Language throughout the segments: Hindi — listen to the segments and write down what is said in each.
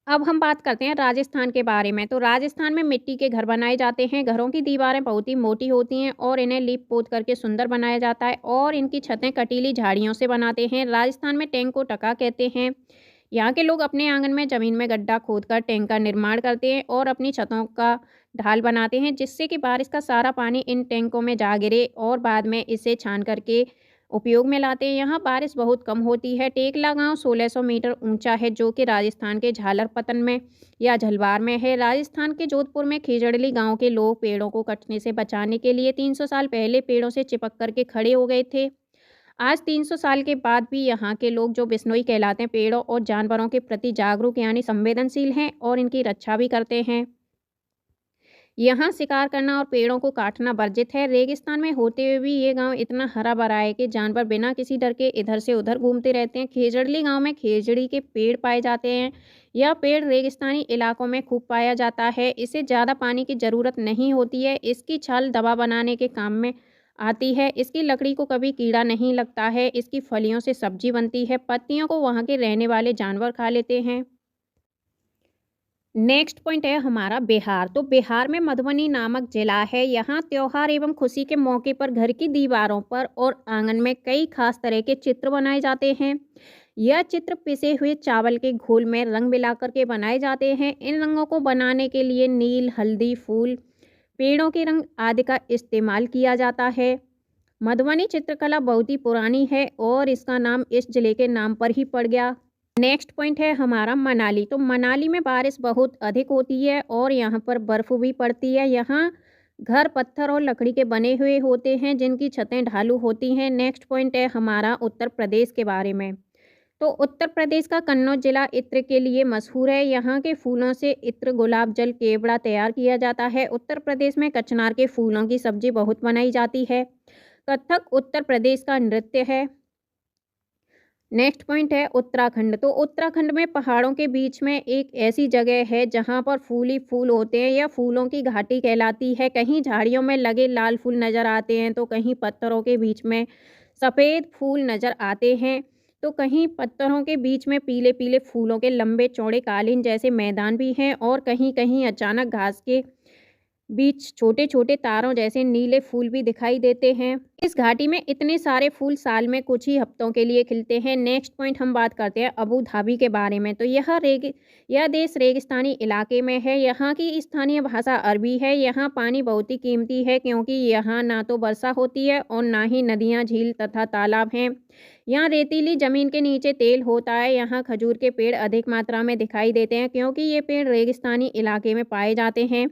अब हम बात करते हैं राजस्थान के बारे में। तो राजस्थान में मिट्टी के घर बनाए जाते हैं। घरों की दीवारें बहुत ही मोटी होती हैं और इन्हें लीप-पोत करके सुंदर बनाया जाता है और इनकी छतें कटीली झाड़ियों से बनाते हैं। राजस्थान में टैंक को टका कहते हैं। यहाँ के लोग अपने आंगन में ज़मीन में गड्ढा खोदकर टैंक का निर्माण करते हैं और अपनी छतों का ढाल बनाते हैं, जिससे कि बारिश का सारा पानी इन टैंकों में जा गिरे और बाद में इसे छान करके उपयोग में लाते हैं। यहाँ बारिश बहुत कम होती है। टेकला गांव 1600 मीटर ऊंचा है, जो कि राजस्थान के झालरपतन में या झलवार में है। राजस्थान के जोधपुर में खेजड़ली गांव के लोग पेड़ों को कटने से बचाने के लिए 300 साल पहले पेड़ों से चिपक करके खड़े हो गए थे। आज 300 साल के बाद भी यहाँ के लोग, जो बिश्नोई कहलाते हैं, पेड़ों और जानवरों के प्रति जागरूक यानी संवेदनशील हैं और इनकी रक्षा भी करते हैं। यहाँ शिकार करना और पेड़ों को काटना वर्जित है। रेगिस्तान में होते हुए भी ये गांव इतना हरा भरा है कि जानवर बिना किसी डर के इधर से उधर घूमते रहते हैं। खेजड़ली गांव में खेजड़ी के पेड़ पाए जाते हैं। यह पेड़ रेगिस्तानी इलाकों में खूब पाया जाता है। इसे ज़्यादा पानी की ज़रूरत नहीं होती है। इसकी छाल दवा बनाने के काम में आती है। इसकी लकड़ी को कभी कीड़ा नहीं लगता है। इसकी फलियों से सब्जी बनती है। पत्तियों को वहाँ के रहने वाले जानवर खा लेते हैं। नेक्स्ट पॉइंट है हमारा बिहार। तो बिहार में मधुबनी नामक जिला है। यहाँ त्योहार एवं खुशी के मौके पर घर की दीवारों पर और आंगन में कई खास तरह के चित्र बनाए जाते हैं। यह चित्र पिसे हुए चावल के घोल में रंग मिलाकर के बनाए जाते हैं। इन रंगों को बनाने के लिए नील, हल्दी, फूल, पेड़ों के रंग आदि का इस्तेमाल किया जाता है। मधुबनी चित्रकला बहुत ही पुरानी है और इसका नाम इस जिले के नाम पर ही पड़ गया। नेक्स्ट पॉइंट है हमारा मनाली। तो मनाली में बारिश बहुत अधिक होती है और यहाँ पर बर्फ़ भी पड़ती है। यहाँ घर पत्थर और लकड़ी के बने हुए होते हैं, जिनकी छतें ढालू होती हैं। नेक्स्ट पॉइंट है हमारा उत्तर प्रदेश के बारे में। तो उत्तर प्रदेश का कन्नौज जिला इत्र के लिए मशहूर है। यहाँ के फूलों से इत्र, गुलाब जल, केवड़ा तैयार किया जाता है। उत्तर प्रदेश में कचनार के फूलों की सब्जी बहुत बनाई जाती है। कथक उत्तर प्रदेश का नृत्य है। नेक्स्ट पॉइंट है उत्तराखंड। तो उत्तराखंड में पहाड़ों के बीच में एक ऐसी जगह है जहाँ पर फूल ही फूल होते हैं। यह फूलों की घाटी कहलाती है। कहीं झाड़ियों में लगे लाल फूल नज़र आते हैं तो कहीं पत्थरों के बीच में सफ़ेद फूल नज़र आते हैं, तो कहीं पत्थरों के बीच में पीले पीले फूलों के लंबे चौड़े कालीन जैसे मैदान भी हैं और कहीं कहीं अचानक घास के बीच छोटे छोटे तारों जैसे नीले फूल भी दिखाई देते हैं। इस घाटी में इतने सारे फूल साल में कुछ ही हफ्तों के लिए खिलते हैं। नेक्स्ट पॉइंट हम बात करते हैं अबू धाबी के बारे में। तो यह देश रेगिस्तानी इलाके में है। यहाँ की स्थानीय भाषा अरबी है। यहाँ पानी बहुत ही कीमती है क्योंकि यहाँ ना तो वर्षा होती है और ना ही नदियाँ, झील तथा तालाब हैं। यहाँ रेतीली ज़मीन के नीचे तेल होता है। यहाँ खजूर के पेड़ अधिक मात्रा में दिखाई देते हैं क्योंकि ये पेड़ रेगिस्तानी इलाके में पाए जाते हैं।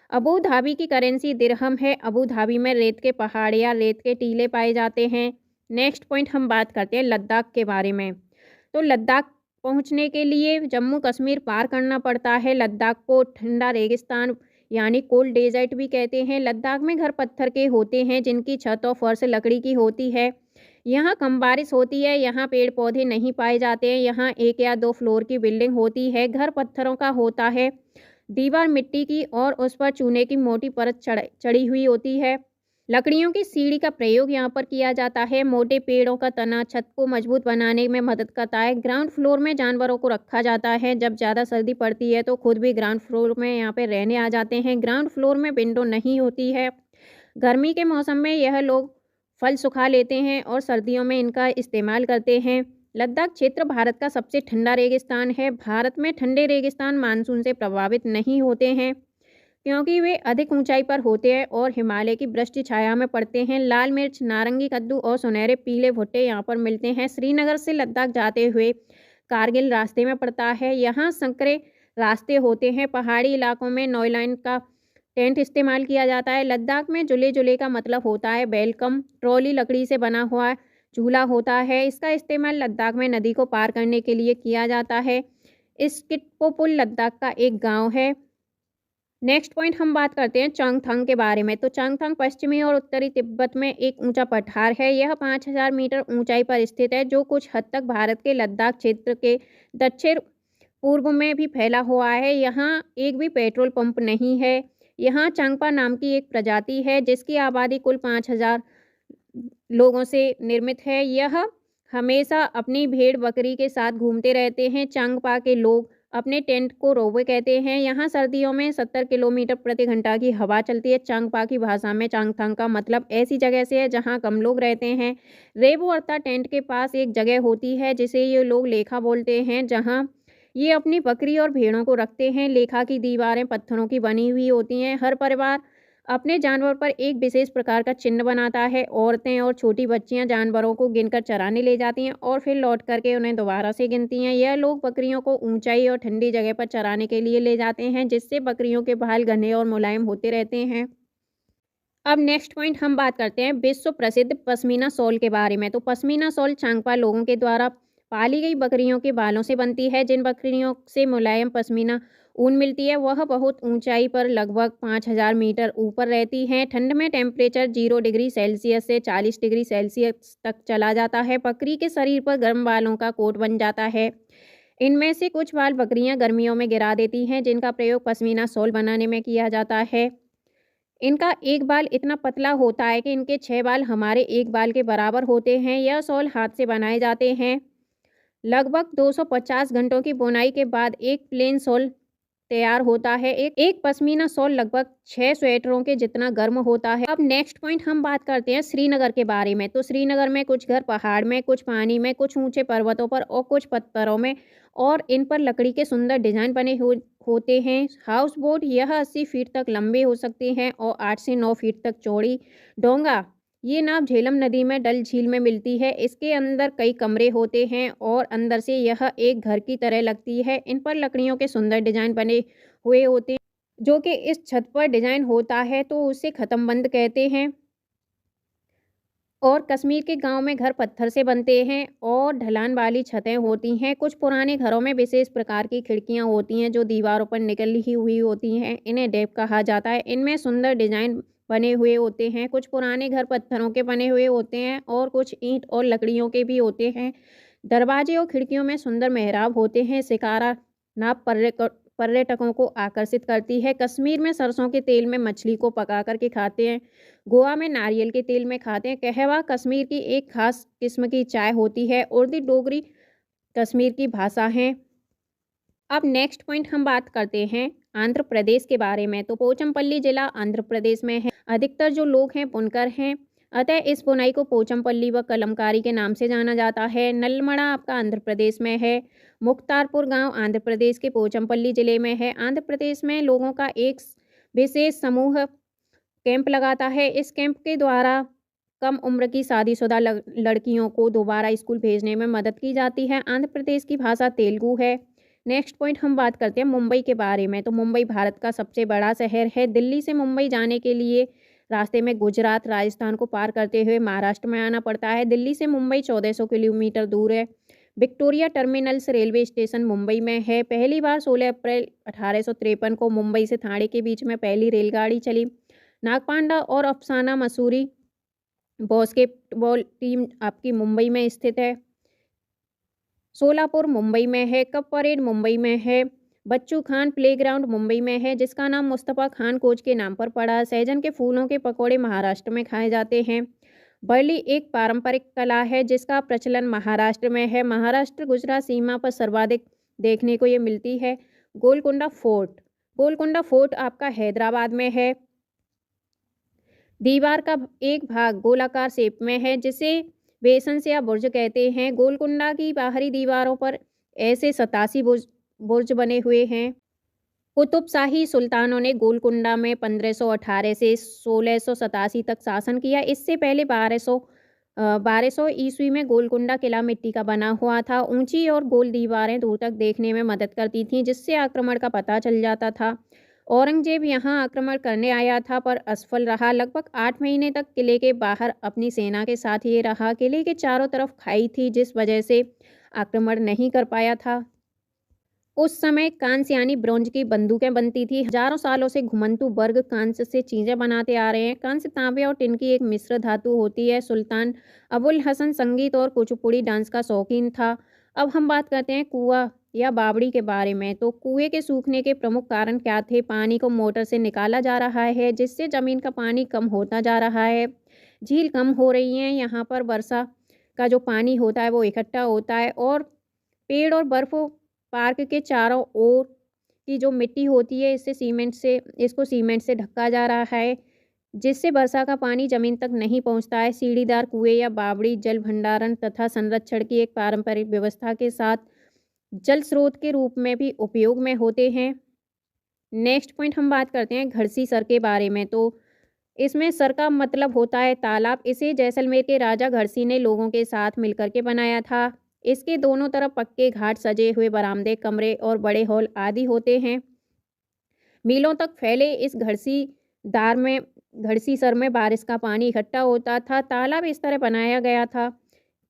अबू धाबी की करेंसी दिरहम है। अबू धाबी में रेत के पहाड़ या रेत के टीले पाए जाते हैं। नेक्स्ट पॉइंट हम बात करते हैं लद्दाख के बारे में। तो लद्दाख पहुंचने के लिए जम्मू कश्मीर पार करना पड़ता है। लद्दाख को ठंडा रेगिस्तान यानी कोल्ड डेजर्ट भी कहते हैं। लद्दाख में घर पत्थर के होते हैं जिनकी छत और फर्श लकड़ी की होती है। यहाँ कम बारिश होती है। यहाँ पेड़ पौधे नहीं पाए जाते हैं। यहाँ 1 या 2 फ्लोर की बिल्डिंग होती है। घर पत्थरों का होता है। दीवार मिट्टी की और उस पर चूने की मोटी परत चढ़ी हुई होती है। लकड़ियों की सीढ़ी का प्रयोग यहाँ पर किया जाता है। मोटे पेड़ों का तना छत को मजबूत बनाने में मदद करता है। ग्राउंड फ्लोर में जानवरों को रखा जाता है। जब ज़्यादा सर्दी पड़ती है तो खुद भी ग्राउंड फ्लोर में यहाँ पे रहने आ जाते हैं। ग्राउंड फ्लोर में विंडो नहीं होती है। गर्मी के मौसम में यह लोग फल सुखा लेते हैं और सर्दियों में इनका इस्तेमाल करते हैं। लद्दाख क्षेत्र भारत का सबसे ठंडा रेगिस्तान है। भारत में ठंडे रेगिस्तान मानसून से प्रभावित नहीं होते हैं क्योंकि वे अधिक ऊंचाई पर होते हैं और हिमालय की वृष्टि छाया में पड़ते हैं। लाल मिर्च, नारंगी कद्दू और सुनहरे पीले भुट्टे यहाँ पर मिलते हैं। श्रीनगर से लद्दाख जाते हुए कारगिल रास्ते में पड़ता है। यहाँ संकरे रास्ते होते हैं। पहाड़ी इलाकों में नॉयलाइन का टेंट इस्तेमाल किया जाता है। लद्दाख में जुले जुले का मतलब होता है वेलकम। ट्रॉली लकड़ी से बना हुआ झूला होता है। इसका इस्तेमाल लद्दाख में नदी को पार करने के लिए किया जाता है। स्किटपो पुल लद्दाख का एक गांव है। नेक्स्ट पॉइंट हम बात करते हैं चंगथंग के बारे में। तो चंगथंग पश्चिमी और उत्तरी तिब्बत में एक ऊंचा पठार है। यह 5000 मीटर ऊंचाई पर स्थित है, जो कुछ हद तक भारत के लद्दाख क्षेत्र के दक्षिण पूर्व में भी फैला हुआ है। यहाँ एक भी पेट्रोल पंप नहीं है। यहाँ चांगपा नाम की एक प्रजाति है जिसकी आबादी कुल 5000 लोगों से निर्मित है। यह हमेशा अपनी भेड़ बकरी के साथ घूमते रहते हैं। चांगपा के लोग अपने टेंट को रोबवे कहते हैं। यहाँ सर्दियों में 70 किलोमीटर प्रति घंटा की हवा चलती है। चांगपा की भाषा में चांगथांग का मतलब ऐसी जगह से है जहाँ कम लोग रहते हैं। रेबो अर्थात टेंट के पास एक जगह होती है जिसे ये लोग लेखा बोलते हैं, जहाँ ये अपनी बकरी और भेड़ों को रखते हैं। लेखा की दीवारें पत्थरों की बनी हुई होती हैं। हर परिवार अपने जानवर पर एक विशेष प्रकार का चिन्ह बनाता है। औरतें और छोटी बच्चियां जानवरों को गिनकर चराने ले जाती हैं और फिर लौट करके उन्हें दोबारा से गिनती हैं। यह लोग बकरियों को ऊंचाई और ठंडी जगह पर चराने के लिए ले जाते हैं, जिससे बकरियों के बाल घने और मुलायम होते रहते हैं। अब नेक्स्ट पॉइंट हम बात करते हैं विश्व प्रसिद्ध पश्मीना शॉल के बारे में। तो पश्मीना शॉल चांगपा लोगों के द्वारा पाली गई बकरियों के बालों से बनती है। जिन बकरियों से मुलायम पश्मीना ऊन मिलती है वह बहुत ऊंचाई पर लगभग 5000 मीटर ऊपर रहती हैं। ठंड में टेम्परेचर 0 डिग्री सेल्सियस से 40 डिग्री सेल्सियस तक चला जाता है। बकरी के शरीर पर गर्म बालों का कोट बन जाता है। इनमें से कुछ बाल बकरियां गर्मियों में गिरा देती हैं, जिनका प्रयोग पश्मीना शॉल बनाने में किया जाता है। इनका एक बाल इतना पतला होता है कि इनके 6 बाल हमारे एक बाल के बराबर होते हैं। यह शॉल हाथ से बनाए जाते हैं। लगभग 250 घंटों की बुनाई के बाद एक प्लेन शॉल तैयार होता है। एक पश्मीना शॉल लगभग 6 स्वेटरों के जितना गर्म होता है। अब नेक्स्ट पॉइंट हम बात करते हैं श्रीनगर के बारे में। तो श्रीनगर में कुछ घर पहाड़ में, कुछ पानी में, कुछ ऊंचे पर्वतों पर और कुछ पत्थरों में, और इन पर लकड़ी के सुंदर डिजाइन बने होते हैं। हाउस बोट यह 80 फीट तक लंबे हो सकते हैं और 8 से 9 फीट तक चौड़ी। डोंगा ये नाव झेलम नदी में डल झील में मिलती है। इसके अंदर कई कमरे होते हैं और अंदर से यह एक घर की तरह लगती है। इन पर लकड़ियों के सुंदर डिजाइन बने हुए होते हैं। जो कि इस छत पर डिजाइन होता है तो उसे खत्म बंद कहते हैं। और कश्मीर के गांव में घर पत्थर से बनते हैं और ढलान वाली छतें होती हैं। कुछ पुराने घरों में विशेष प्रकार की खिड़कियां होती हैं जो दीवारों पर निकली हुई होती हैं। इन्हें डेप कहा जाता है। इनमें सुंदर डिजाइन बने हुए होते हैं। कुछ पुराने घर पत्थरों के बने हुए होते हैं और कुछ ईंट और लकड़ियों के भी होते हैं। दरवाजे और खिड़कियों में सुंदर मेहराब होते हैं। शिकारा नाव पर्यटकों को आकर्षित करती है। कश्मीर में सरसों के तेल में मछली को पका करके खाते हैं। गोवा में नारियल के तेल में खाते हैं। कहवा कश्मीर की एक खास किस्म की चाय होती है। उर्दू डोगरी कश्मीर की भाषा है। अब नेक्स्ट पॉइंट हम बात करते हैं आंध्र प्रदेश के बारे में। तो पोचमपल्ली जिला आंध्र प्रदेश में है। अधिकतर जो लोग हैं बुनकर हैं, अतः इस बुनाई को पोचमपल्ली व कलमकारी के नाम से जाना जाता है। नलमड़ा आपका आंध्र प्रदेश में है। मुख्तारपुर गांव आंध्र प्रदेश के पोचमपल्ली जिले में है। आंध्र प्रदेश में लोगों का एक विशेष समूह कैंप लगाता है। इस कैंप के द्वारा कम उम्र की शादीशुदा लड़कियों को दोबारा स्कूल भेजने में मदद की जाती है। आंध्र प्रदेश की भाषा तेलुगु है। नेक्स्ट पॉइंट हम बात करते हैं मुंबई के बारे में। तो मुंबई भारत का सबसे बड़ा शहर है। दिल्ली से मुंबई जाने के लिए रास्ते में गुजरात, राजस्थान को पार करते हुए महाराष्ट्र में आना पड़ता है। दिल्ली से मुंबई 1400 किलोमीटर दूर है। Victoria terminals railway station Mumbai में है। पहली बार 16 अप्रैल 1853 को मुंबई से ठाणे के बीच में पहली रेलगाड़ी चली। नागपांडा और अफसाना मसूरी बास्केटबॉल टीम आपकी मुंबई में स्थित है। सोलापुर मुंबई में है। कप परेड मुंबई में है। बच्चू खान प्लेग्राउंड मुंबई में है, जिसका नाम मुस्तफ़ा खान कोच के नाम पर पड़ा। सहजन के फूलों के पकौड़े महाराष्ट्र में खाए जाते हैं। बरली एक पारंपरिक कला है जिसका प्रचलन महाराष्ट्र में है। महाराष्ट्र गुजरात सीमा पर सर्वाधिक देखने को ये मिलती है। गोलकुंडा फोर्ट आपका हैदराबाद में है। दीवार का एक भाग गोलाकार शेप में है जिसे बेसन्स या बुर्ज कहते हैं। गोलकुंडा की बाहरी दीवारों पर ऐसे 87 बुर्ज बने हुए हैं। कुतुब शाही सुल्तानों ने गोलकुंडा में 1518 से 1687 तक शासन किया। इससे पहले 1200 ईस्वी में गोलकुंडा किला मिट्टी का बना हुआ था। ऊंची और गोल दीवारें दूर तक देखने में मदद करती थीं, जिससे आक्रमण का पता चल जाता था। औरंगजेब यहां आक्रमण करने आया था पर असफल रहा। लगभग 8 महीने तक किले के बाहर अपनी सेना के साथ ये रहा। किले के चारों तरफ खाई थी, जिस वजह से आक्रमण नहीं कर पाया था। उस समय कांस्य यानी ब्रोंज की बंदूकें बनती थी। हजारों सालों से घुमंतु वर्ग कांस्य से चीजें बनाते आ रहे हैं। कांस्य, तांबे और टिन की एक मिश्र धातु होती है। सुल्तान अबुल हसन संगीत और कुचिपुड़ी डांस का शौकीन था। अब हम बात करते हैं कुआं या बावड़ी के बारे में। तो कुएं के सूखने के प्रमुख कारण क्या थे? पानी को मोटर से निकाला जा रहा है, जिससे जमीन का पानी कम होता जा रहा है। झील कम हो रही है। यहाँ पर वर्षा का जो पानी होता है वो इकट्ठा होता है और पेड़ और बर्फ पार्क के चारों ओर की जो मिट्टी होती है इसको सीमेंट से ढका जा रहा है, जिससे वर्षा का पानी जमीन तक नहीं पहुंचता है। सीढ़ीदार कुएं या बावड़ी जल भंडारण तथा संरक्षण की एक पारंपरिक व्यवस्था के साथ जल स्रोत के रूप में भी उपयोग में होते हैं। नेक्स्ट पॉइंट हम बात करते हैं घड़सी सर के बारे में। तो इसमें सर का मतलब होता है तालाब। इसे जैसलमेर के राजा घड़सी ने लोगों के साथ मिलकर के बनाया था। इसके दोनों तरफ पक्के घाट, सजे हुए बरामदे, कमरे और बड़े हॉल आदि होते हैं। मीलों तक फैले इस घड़सी सर में बारिश का पानी इकट्ठा होता था। तालाब इस तरह बनाया गया था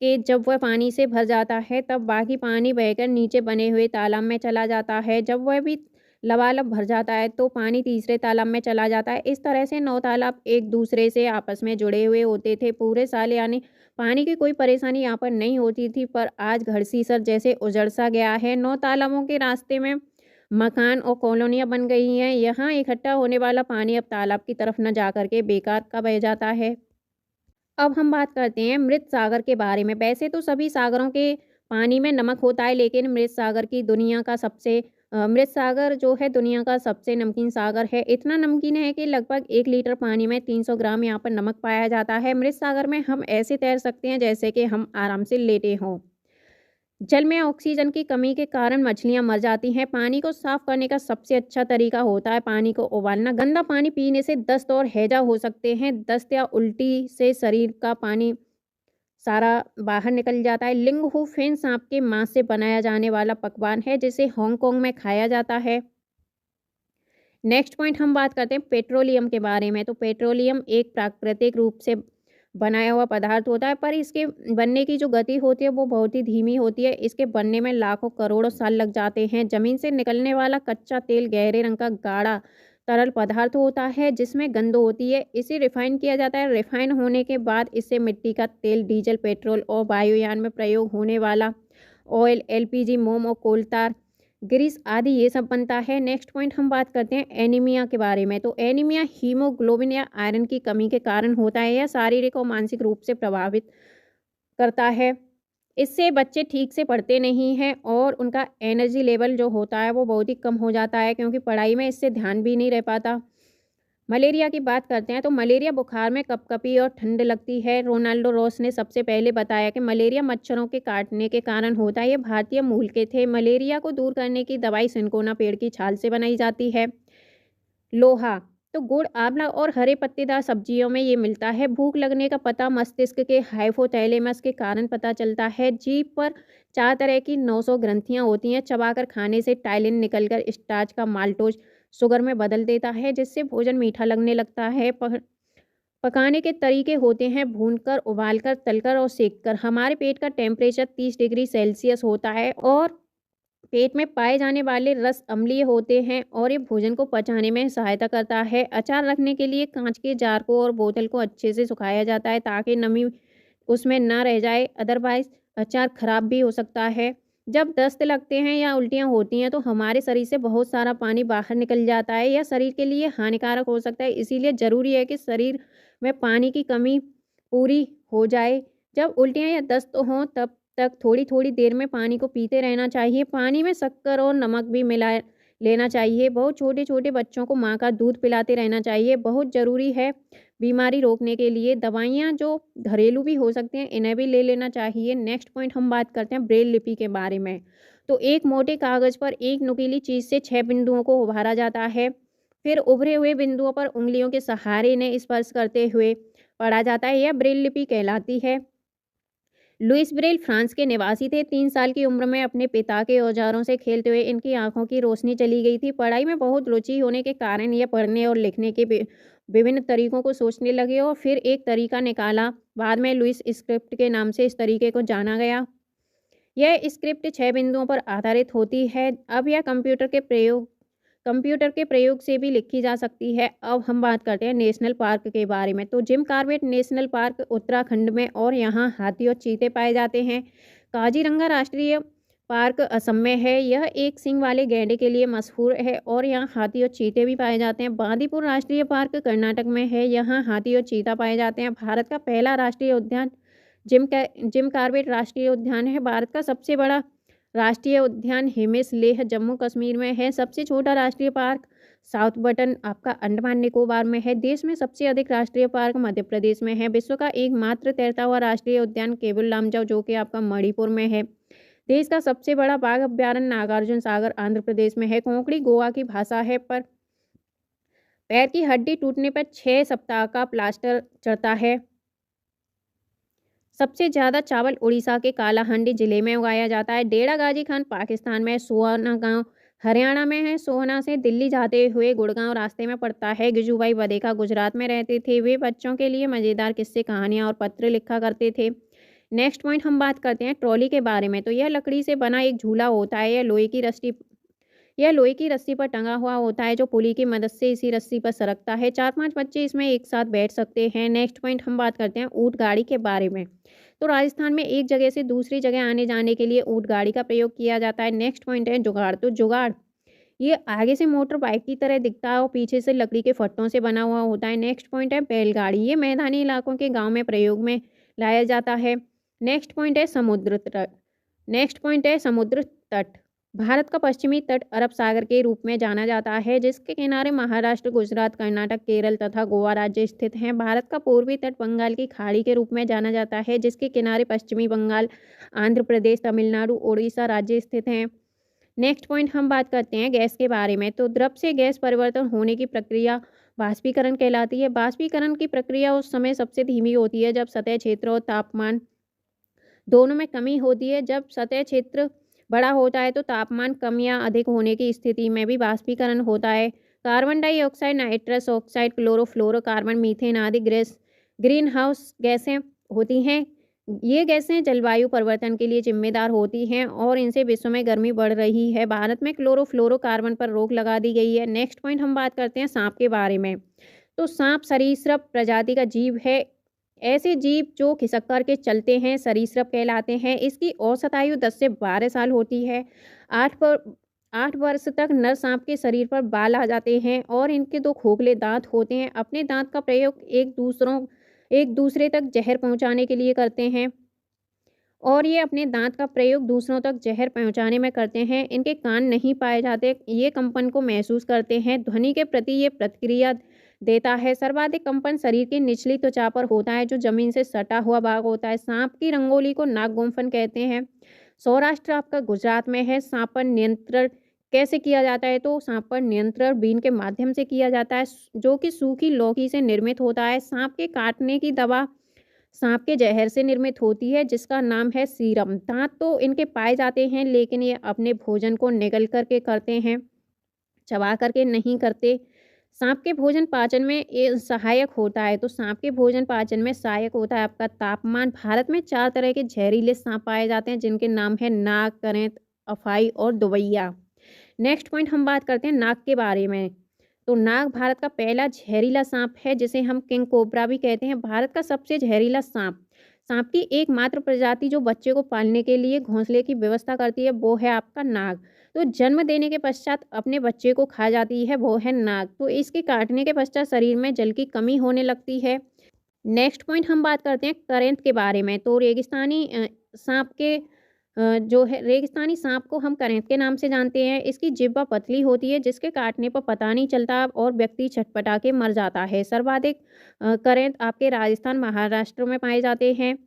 कि जब वह पानी से भर जाता है तब बाकी पानी बहकर नीचे बने हुए तालाब में चला जाता है। जब वह भी लबालब भर जाता है तो पानी तीसरे तालाब में चला जाता है। इस तरह से 9 तालाब एक दूसरे से आपस में जुड़े हुए होते थे पूरे साल, यानी पानी की कोई परेशानी यहाँ पर नहीं होती थी। पर आज घड़सीसर जैसे उजड़ सा गया है। 9 तालाबों के रास्ते में मकान और कॉलोनियाँ बन गई हैं। यहाँ इकट्ठा होने वाला पानी अब तालाब की तरफ न जाकर के बेकार का बह जाता है। अब हम बात करते हैं मृत सागर के बारे में। वैसे तो सभी सागरों के पानी में नमक होता है, लेकिन मृत सागर जो है दुनिया का सबसे नमकीन सागर है। इतना नमकीन है कि लगभग 1 लीटर पानी में 300 ग्राम यहाँ पर नमक पाया जाता है। मृत सागर में हम ऐसे तैर सकते हैं जैसे कि हम आराम से लेटे हों। जल में ऑक्सीजन की कमी के कारण मछलियां मर जाती हैं। पानी को साफ करने का सबसे अच्छा तरीका होता है पानी को उबालना। गंदा पानी पीने से दस्त और हैजा हो सकते हैं। दस्त या उल्टी से शरीर का पानी सारा बाहर निकल जाता है। लिंगहू फिन सांप के मांस से बनाया जाने वाला पकवान है, जिसे हांगकांग में खाया जाता है। नेक्स्ट पॉइंट हम बात करते हैं पेट्रोलियम के बारे में। तो पेट्रोलियम एक प्राकृतिक रूप से बनाया हुआ पदार्थ होता है, पर इसके बनने की जो गति होती है वो बहुत ही धीमी होती है। इसके बनने में लाखों करोड़ों साल लग जाते हैं। जमीन से निकलने वाला कच्चा तेल गहरे रंग का गाढ़ा तरल पदार्थ होता है, जिसमें गंध होती है। इसे रिफाइन किया जाता है। रिफाइन होने के बाद इससे मिट्टी का तेल, डीजल, पेट्रोल और वायुयान में प्रयोग होने वाला ऑयल, एलपीजी, मोम और कोलतार, ग्रीस आदि ये सब बनता है। नेक्स्ट पॉइंट हम बात करते हैं एनीमिया के बारे में। तो एनीमिया हीमोग्लोबिन या आयरन की कमी के कारण होता है। यह शारीरिक और मानसिक रूप से प्रभावित करता है। इससे बच्चे ठीक से पढ़ते नहीं हैं और उनका एनर्जी लेवल जो होता है वो बहुत ही कम हो जाता है, क्योंकि पढ़ाई में इससे ध्यान भी नहीं रह पाता। मलेरिया की बात करते हैं। तो मलेरिया बुखार में कपकपी और ठंड लगती है। रोनाल्डो रॉस ने सबसे पहले बताया कि मलेरिया मच्छरों के काटने के कारण होता है। ये भारतीय मूल के थे। मलेरिया को दूर करने की दवाई सिनकोना पेड़ की छाल से बनाई जाती है। लोहा, तो गुड़, आंवला और हरे पत्तेदार सब्जियों में ये मिलता है। भूख लगने का पता मस्तिष्क के हाइपोथैलेमस के कारण पता चलता है। जीभ पर 4 तरह की 900 ग्रंथियां होती हैं। चबाकर खाने से टाइलिन निकलकर स्टार्च का माल्टोज शुगर में बदल देता है, जिससे भोजन मीठा लगने लगता है। पकाने के तरीके होते हैं भूनकर, उबालकर, तलकर और सेककर। हमारे पेट का टेम्परेचर 30 डिग्री सेल्सियस होता है और पेट में पाए जाने वाले रस अम्लीय होते हैं और ये भोजन को पचाने में सहायता करता है। अचार रखने के लिए कांच के जार को और बोतल को अच्छे से सुखाया जाता है ताकि नमी उसमें ना रह जाए, अदरवाइज अचार खराब भी हो सकता है। जब दस्त लगते हैं या उल्टियाँ होती हैं तो हमारे शरीर से बहुत सारा पानी बाहर निकल जाता है। यह शरीर के लिए हानिकारक हो सकता है, इसीलिए ज़रूरी है कि शरीर में पानी की कमी पूरी हो जाए। जब उल्टियाँ या दस्त हों तब तक थोड़ी थोड़ी देर में पानी को पीते रहना चाहिए। पानी में शक्कर और नमक भी मिला लेना चाहिए। बहुत छोटे छोटे बच्चों को माँ का दूध पिलाते रहना चाहिए, बहुत ज़रूरी है। बीमारी रोकने के लिए दवाइयाँ जो घरेलू भी हो सकती हैं इन्हें भी ले लेना चाहिए। नेक्स्ट पॉइंट हम बात करते हैं ब्रेल लिपि के बारे में। तो एक मोटे कागज़ पर एक नुकीली चीज़ से 6 बिंदुओं को उभारा जाता है। फिर उभरे हुए बिंदुओं पर उंगलियों के सहारे इन्हें स्पर्श करते हुए पढ़ा जाता है। यह ब्रेल लिपि कहलाती है। लुइस ब्रेल फ्रांस के निवासी थे। 3 साल की उम्र में अपने पिता के औजारों से खेलते हुए इनकी आंखों की रोशनी चली गई थी। पढ़ाई में बहुत रुचि होने के कारण यह पढ़ने और लिखने के विभिन्न तरीकों को सोचने लगे और फिर एक तरीका निकाला। बाद में लुइस स्क्रिप्ट के नाम से इस तरीके को जाना गया। यह स्क्रिप्ट 6 बिंदुओं पर आधारित होती है। अब यह कंप्यूटर के प्रयोग से भी लिखी जा सकती है। अब हम बात करते हैं नेशनल पार्क के बारे में। तो Jim Corbett national park Uttarakhand में और यहाँ हाथी और चीते पाए जाते हैं। काजीरंगा राष्ट्रीय पार्क असम में है। यह एक सींग वाले गैंडे के लिए मशहूर है और यहाँ हाथी और चीते भी पाए जाते हैं। बांदीपुर राष्ट्रीय पार्क कर्नाटक में है। यहाँ हाथी और चीता पाए जाते हैं। भारत का पहला राष्ट्रीय उद्यान जिम कॉर्बेट राष्ट्रीय उद्यान है। भारत का सबसे बड़ा राष्ट्रीय उद्यान हिमेश लेह जम्मू कश्मीर में है। सबसे छोटा राष्ट्रीय पार्क साउथ बटन आपका अंडमान निकोबार में है। देश में सबसे अधिक राष्ट्रीय पार्क मध्य प्रदेश में है। विश्व का एकमात्र तैरता हुआ राष्ट्रीय उद्यान केबुल लामजाओ जो कि आपका मणिपुर में है। देश का सबसे बड़ा बाघ अभ्यारण्य नागार्जुन सागर आंध्र प्रदेश में है। कोंकणी गोवा की भाषा है। पर पैर की हड्डी टूटने पर 6 सप्ताह का प्लास्टर चढ़ता है। सबसे ज़्यादा चावल उड़ीसा के कालाहांडी जिले में उगाया जाता है। डेरा गाजी खान पाकिस्तान में, सोहना गांव हरियाणा में है। सोहना से दिल्ली जाते हुए गुड़गांव रास्ते में पड़ता है। गिजुभाई बधेका गुजरात में रहते थे। वे बच्चों के लिए मज़ेदार किस्से, कहानियाँ और पत्र लिखा करते थे। नेक्स्ट पॉइंट हम बात करते हैं ट्रॉली के बारे में। तो यह लकड़ी से बना एक झूला होता है। यह लोहे की रस्सी पर टंगा हुआ होता है जो पुली की मदद से इसी रस्सी पर सरकता है। 4-5 बच्चे इसमें एक साथ बैठ सकते हैं। नेक्स्ट पॉइंट हम बात करते हैं ऊँट गाड़ी के बारे में। तो राजस्थान में एक जगह से दूसरी जगह आने जाने के लिए ऊँट गाड़ी का प्रयोग किया जाता है। नेक्स्ट पॉइंट है जुगाड़। तो जुगाड़ ये आगे से मोटर बाइक की तरह दिखता है और पीछे से लकड़ी के फट्टों से बना हुआ होता है। नेक्स्ट पॉइंट है बैलगाड़ी। ये मैदानी इलाकों के गाँव में प्रयोग में लाया जाता है। नेक्स्ट पॉइंट है समुद्र तट। नेक्स्ट पॉइंट है समुद्र तट। भारत का पश्चिमी तट अरब सागर के रूप में जाना जाता है जिसके किनारे महाराष्ट्र, गुजरात, कर्नाटक, केरल तथा गोवा राज्य स्थित हैं। भारत का पूर्वी तट बंगाल की खाड़ी के रूप में जाना जाता है जिसके किनारे पश्चिमी बंगाल, आंध्र प्रदेश, तमिलनाडु, उड़ीसा राज्य स्थित हैं। नेक्स्ट पॉइंट हम बात करते हैं गैस के बारे में। तो द्रव से गैस परिवर्तन होने की प्रक्रिया वाष्पीकरण कहलाती है। वाष्पीकरण की प्रक्रिया उस समय सबसे धीमी होती है जब सतह क्षेत्र और तापमान दोनों में कमी होती है। जब सतह क्षेत्र बड़ा होता है तो तापमान कम या अधिक होने की स्थिति में भी वाष्पीकरण होता है। Carbon dioxide, nitrous oxide, chlorofluorocarbon, methane आदि ग्रीन हाउस गैसें होती हैं। ये गैसें जलवायु परिवर्तन के लिए जिम्मेदार होती हैं और इनसे विश्व में गर्मी बढ़ रही है। भारत में क्लोरोफ्लोरोकार्बन पर रोक लगा दी गई है। नेक्स्ट पॉइंट हम बात करते हैं सांप के बारे में। तो सांप सरीसृप प्रजाति का जीव है। ऐसे जीव जो खिसक कर के चलते हैं सरीसृप कहलाते हैं। इसकी औसत आयु 10 से 12 साल होती है। 8 वर्ष तक नर सांप के शरीर पर बाल आ जाते हैं और इनके 2 खोखले दांत होते हैं। अपने दांत का प्रयोग एक दूसरे तक जहर पहुंचाने के लिए करते हैं और ये अपने दांत का प्रयोग दूसरों तक जहर पहुंचाने में करते हैं। इनके कान नहीं पाए जाते। ये कंपन को महसूस करते हैं। ध्वनि के प्रति ये प्रतिक्रिया देता है। सर्वाधिक कंपन शरीर की निचली त्वचा पर होता है जो जमीन से सटा हुआ भाग होता है। सांप की रंगोली को नागगुम्फन कहते हैं। सौराष्ट्र आपका गुजरात में है। सांप पर नियंत्रण कैसे किया जाता है? तो सांप पर नियंत्रण बीन के माध्यम से किया जाता है जो कि सूखी लौकी से निर्मित होता है। सांप के काटने की दवा सांप के जहर से निर्मित होती है जिसका नाम है सीरम। दांत तो इनके पाए जाते हैं लेकिन ये अपने भोजन को निगल करके करते हैं, चबा करके नहीं करते। सांप के भोजन पाचन में ये सहायक होता है। तो सांप के भोजन पाचन में सहायक होता है आपका तापमान। भारत में 4 तरह के जहरीले सांप पाए जाते हैं जिनके नाम है नाग, करेंत, अफाई और दुवैया। नेक्स्ट पॉइंट हम बात करते हैं नाग के बारे में। तो नाग भारत का पहला जहरीला सांप है जिसे हम किंग कोबरा भी कहते हैं। भारत का सबसे जहरीला सांप की एकमात्र प्रजाति जो बच्चे को पालने के लिए घोंसले की व्यवस्था करती है वो है आपका नाग। तो जन्म देने के पश्चात अपने बच्चे को खा जाती है वो है नाग। तो इसके काटने के पश्चात शरीर में जल की कमी होने लगती है। नेक्स्ट पॉइंट हम बात करते हैं करेंत के बारे में। तो रेगिस्तानी सांप को हम करेंत के नाम से जानते हैं। इसकी जिह्वा पतली होती है जिसके काटने पर पता नहीं चलता और व्यक्ति छटपटा के मर जाता है। सर्वाधिक करेंत आपके राजस्थान, महाराष्ट्र में पाए जाते हैं।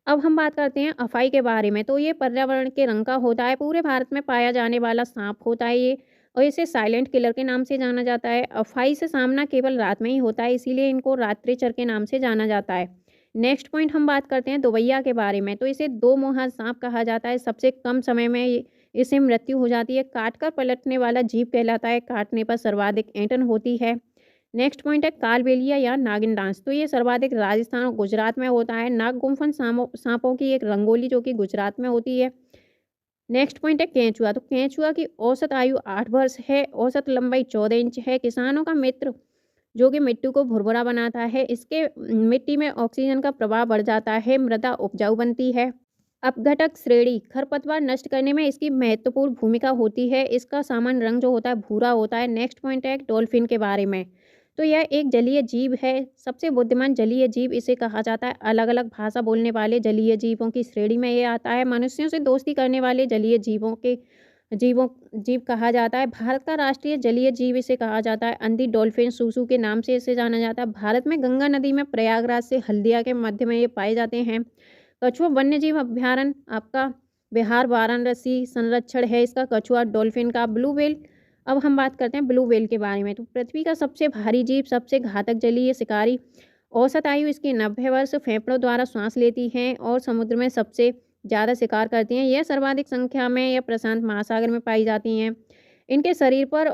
अब हम बात करते हैं अफाई के बारे में। तो ये पर्यावरण के रंग का होता है। पूरे भारत में पाया जाने वाला सांप होता है ये और इसे साइलेंट किलर के नाम से जाना जाता है। अफाई से सामना केवल रात में ही होता है इसीलिए इनको रात्रिचर के नाम से जाना जाता है। नेक्स्ट पॉइंट हम बात करते हैं दुवैया के बारे में। तो इसे 2 मुँहा सांप कहा जाता है। सबसे कम समय में इसे मृत्यु हो जाती है। काटकर पलटने वाला जीव कहलाता है। काटने पर सर्वाधिक ऐंठन होती है। नेक्स्ट पॉइंट है कालबेलिया या नागिन डांस। तो ये सर्वाधिक राजस्थान और गुजरात में होता है। नागगुम्फन सांपों की एक रंगोली जो कि गुजरात में होती है। नेक्स्ट पॉइंट है केंचुआ। तो केंचुआ की औसत आयु 8 वर्ष है। औसत लंबाई 14 इंच है। किसानों का मित्र जो कि मिट्टी को भुरभुरा बनाता है। इसके मिट्टी में ऑक्सीजन का प्रवाह बढ़ जाता है, मृदा उपजाऊ बनती है। अपघटक श्रेणी खरपतवार नष्ट करने में इसकी महत्वपूर्ण भूमिका होती है। इसका सामान्य रंग जो होता है भूरा होता है। नेक्स्ट पॉइंट है डॉल्फिन के बारे में। तो यह एक जलीय जीव है, सबसे बुद्धिमान जलीय जीव इसे कहा जाता है। अलग-अलग भाषा बोलने वाले जलीय जीवों की श्रेणी में ये आता है। मनुष्यों से दोस्ती करने वाले जलीय जीवों जीव कहा जाता है। भारत का राष्ट्रीय जलीय जीव इसे कहा जाता है। अंधी डॉल्फिन सूसू के नाम से इसे जाना जाता है। भारत में गंगा नदी में प्रयागराज से हल्दिया के मध्य में ये पाए जाते हैं। कछुआ वन्यजीव अभ्यारण्य आपका बिहार वाराणसी संरक्षण है इसका, कछुआ डॉल्फिन का। ब्लू व्हेल, अब हम बात करते हैं ब्लू व्हेल के बारे में। तो पृथ्वी का सबसे भारी जीव, सबसे घातक जलीय शिकारी, औसत आयु इसकी 90 वर्ष, फेफड़ों द्वारा श्वास लेती हैं और समुद्र में सबसे ज़्यादा शिकार करती हैं। यह सर्वाधिक संख्या में या प्रशांत महासागर में पाई जाती हैं। इनके शरीर पर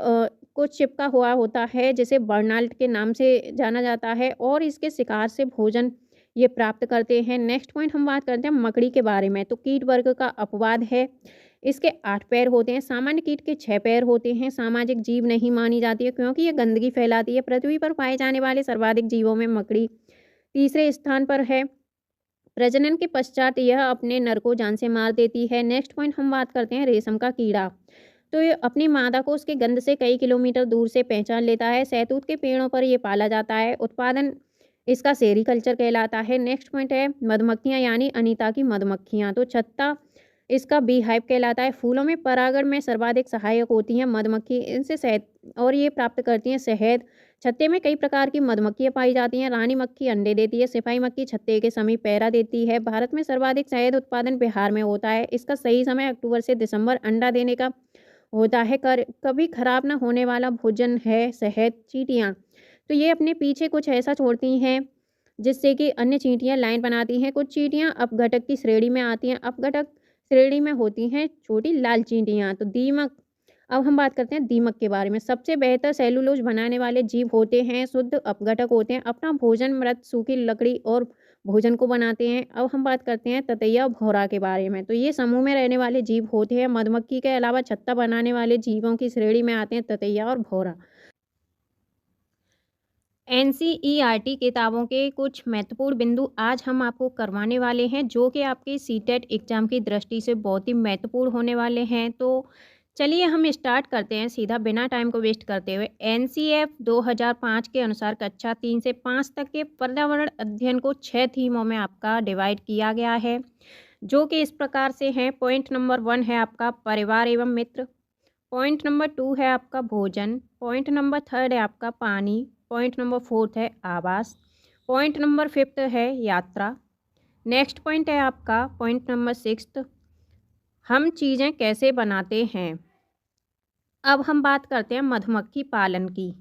कुछ चिपका हुआ होता है जिसे बर्नाल्ड के नाम से जाना जाता है और इसके शिकार से भोजन ये प्राप्त करते हैं। नेक्स्ट पॉइंट हम बात करते हैं मकड़ी के बारे में। तो कीट वर्ग का अपवाद है, इसके 8 पैर होते हैं। सामान्य कीट के 6 पैर होते हैं। सामाजिक जीव नहीं मानी जाती है क्योंकि ये गंदगी फैलाती है। पृथ्वी पर पाए जाने वाले सर्वाधिक जीवों में मकड़ी तीसरे स्थान पर है। प्रजनन के पश्चात यह अपने नर को जान से मार देती है। नेक्स्ट पॉइंट हम बात करते हैं रेशम का कीड़ा। तो ये अपनी मादा को उसके गंध से कई किलोमीटर दूर से पहचान लेता है। शहतूत के पेड़ों पर ये पाला जाता है। उत्पादन इसका सेरीकल्चर कहलाता है। नेक्स्ट पॉइंट है मधुमक्खियाँ यानी अनीता की मधुमक्खियाँ। तो छत्ता इसका बी हाइव कहलाता है। फूलों में परागण में सर्वाधिक सहायक होती हैं मधुमक्खी, इनसे शहद और ये प्राप्त करती हैं शहद। छत्ते में कई प्रकार की मधुमक्खियाँ पाई जाती हैं। रानी मक्खी अंडे देती है। सिपाही मक्खी छत्ते के समीप पैरा देती है। भारत में सर्वाधिक शहद उत्पादन बिहार में होता है। इसका सही समय अक्टूबर से दिसंबर अंडा देने का होता है। कभी खराब ना होने वाला भोजन है शहद। चींटियाँ, तो ये अपने पीछे कुछ ऐसा छोड़ती हैं जिससे कि अन्य चींटियाँ लाइन बनाती हैं। कुछ चींटियाँ अपघटक की श्रेणी में आती हैं। अपघटक श्रेणी में होती हैं छोटी लाल चींटियाँ। तो दीमक, अब हम बात करते हैं दीमक के बारे में। सबसे बेहतर सेलुलोज बनाने वाले जीव होते हैं, शुद्ध अपघटक होते हैं। अपना भोजन मृत सूखी लकड़ी और भोजन को बनाते हैं। अब हम बात करते हैं ततैया भौरा के बारे में। तो ये समूह में रहने वाले जीव होते हैं। मधुमक्खी के अलावा छत्ता बनाने वाले जीवों की श्रेणी में आते हैं ततैया और भौरा। एनसीईआरटी किताबों के कुछ महत्वपूर्ण बिंदु आज हम आपको करवाने वाले हैं जो कि आपके सीटेट एग्जाम की दृष्टि से बहुत ही महत्वपूर्ण होने वाले हैं। तो चलिए हम स्टार्ट करते हैं सीधा बिना टाइम को वेस्ट करते हुए। एनसीएफ 2005 के अनुसार कक्षा 3 से 5 तक के पर्यावरण अध्ययन को 6 थीमों में आपका डिवाइड किया गया है जो कि इस प्रकार से हैं। पॉइंट नंबर 1 है आपका परिवार एवं मित्र। पॉइंट नंबर 2 है आपका भोजन। पॉइंट नंबर 3 है आपका पानी। पॉइंट नंबर 4 है आवास। पॉइंट नंबर 5 है यात्रा। नेक्स्ट पॉइंट है आपका पॉइंट नंबर 6 हम चीज़ें कैसे बनाते हैं। अब हम बात करते हैं मधुमक्खी पालन की।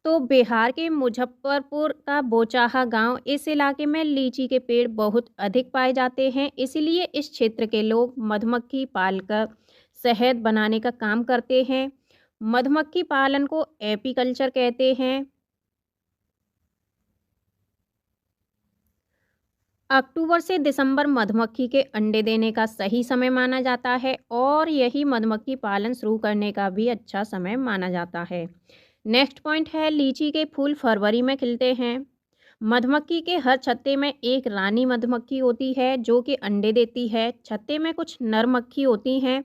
तो बिहार के मुजफ्फरपुर का बोचाहा गांव, इस इलाके में लीची के पेड़ बहुत अधिक पाए जाते हैं, इसलिए इस क्षेत्र के लोग मधुमक्खी पालकर शहद बनाने का काम करते हैं। मधुमक्खी पालन को एपीकल्चर कहते हैं। अक्टूबर से दिसंबर मधुमक्खी के अंडे देने का सही समय माना जाता है और यही मधुमक्खी पालन शुरू करने का भी अच्छा समय माना जाता है। नेक्स्ट पॉइंट है लीची के फूल फरवरी में खिलते हैं। मधुमक्खी के हर छत्ते में एक रानी मधुमक्खी होती है जो कि अंडे देती है। छत्ते में कुछ नर मक्खी होती हैं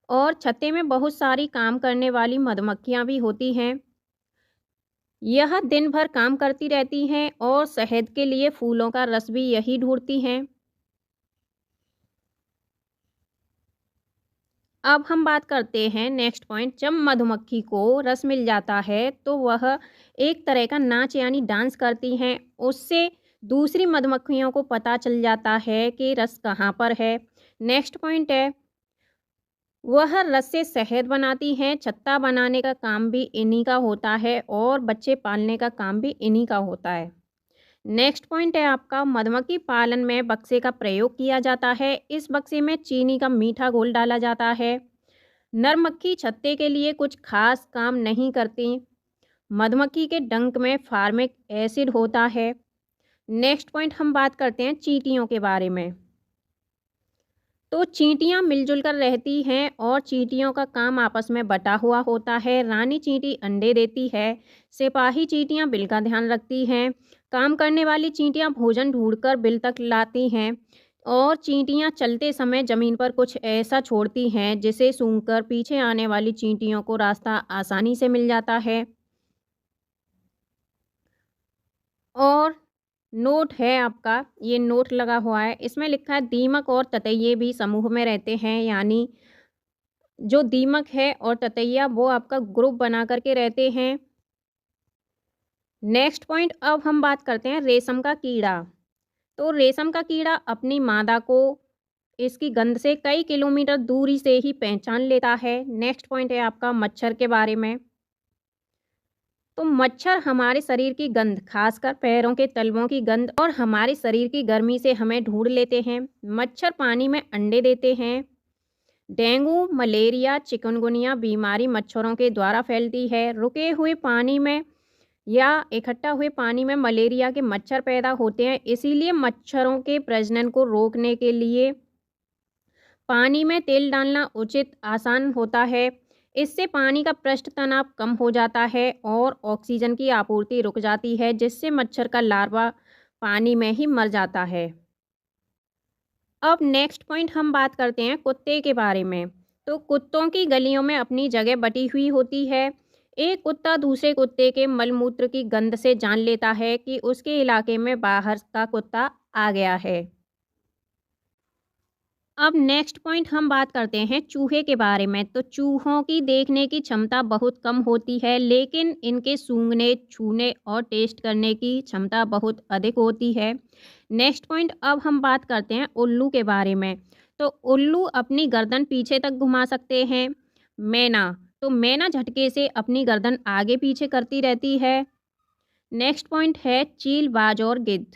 और छत्ते में बहुत सारी काम करने वाली मधुमक्खियाँ भी होती हैं। यह दिन भर काम करती रहती हैं और शहद के लिए फूलों का रस भी यही ढूंढती हैं। अब हम बात करते हैं नेक्स्ट पॉइंट। जब मधुमक्खी को रस मिल जाता है तो वह एक तरह का नाच यानी डांस करती हैं। उससे दूसरी मधुमक्खियों को पता चल जाता है कि रस कहाँ पर है। नेक्स्ट पॉइंट है वह रस से शहद बनाती हैं। छत्ता बनाने का काम भी इन्हीं का होता है और बच्चे पालने का काम भी इन्हीं का होता है। नेक्स्ट पॉइंट है आपका मधुमक्खी पालन में बक्से का प्रयोग किया जाता है। इस बक्से में चीनी का मीठा घोल डाला जाता है। नर मक्खी छत्ते के लिए कुछ खास काम नहीं करती। मधुमक्खी के डंक में फार्मिक एसिड होता है। नेक्स्ट पॉइंट हम बात करते हैं चींटियों के बारे में। तो चींटियां मिलजुल कर रहती हैं और चींटियों का काम आपस में बटा हुआ होता है। रानी चींटी अंडे देती है। सिपाही चींटियां बिल का ध्यान रखती हैं। काम करने वाली चींटियां भोजन ढूंढकर बिल तक लाती हैं और चींटियां चलते समय ज़मीन पर कुछ ऐसा छोड़ती हैं जिसे सूंघकर पीछे आने वाली चींटियों को रास्ता आसानी से मिल जाता है। और नोट है आपका, ये नोट लगा हुआ है, इसमें लिखा है दीमक और ततैये भी समूह में रहते हैं, यानी जो दीमक है और ततैया वो आपका ग्रुप बना कर के रहते हैं। नेक्स्ट पॉइंट, अब हम बात करते हैं रेशम का कीड़ा। तो रेशम का कीड़ा अपनी मादा को इसकी गंध से कई किलोमीटर दूरी से ही पहचान लेता है। नेक्स्ट पॉइंट है आपका मच्छर के बारे में। तो मच्छर हमारे शरीर की गंध, खासकर पैरों के तलवों की गंध और हमारे शरीर की गर्मी से हमें ढूंढ लेते हैं। मच्छर पानी में अंडे देते हैं। डेंगू, मलेरिया, चिकनगुनिया बीमारी मच्छरों के द्वारा फैलती है। रुके हुए पानी में या इकट्ठा हुए पानी में मलेरिया के मच्छर पैदा होते हैं। इसीलिए मच्छरों के प्रजनन को रोकने के लिए पानी में तेल डालना उचित आसान होता है। इससे पानी का पृष्ठ तनाव कम हो जाता है और ऑक्सीजन की आपूर्ति रुक जाती है, जिससे मच्छर का लार्वा पानी में ही मर जाता है। अब नेक्स्ट पॉइंट हम बात करते हैं कुत्ते के बारे में। तो कुत्तों की गलियों में अपनी जगह बटी हुई होती है। एक कुत्ता दूसरे कुत्ते के मलमूत्र की गंध से जान लेता है कि उसके इलाके में बाहर का कुत्ता आ गया है। अब नेक्स्ट पॉइंट हम बात करते हैं चूहे के बारे में। तो चूहों की देखने की क्षमता बहुत कम होती है, लेकिन इनके सूंघने, छूने और टेस्ट करने की क्षमता बहुत अधिक होती है। नेक्स्ट पॉइंट, अब हम बात करते हैं उल्लू के बारे में। तो उल्लू अपनी गर्दन पीछे तक घुमा सकते हैं। मैना, तो मैना झटके से अपनी गर्दन आगे पीछे करती रहती है। नेक्स्ट पॉइंट है चील, बाज और गिद्ध।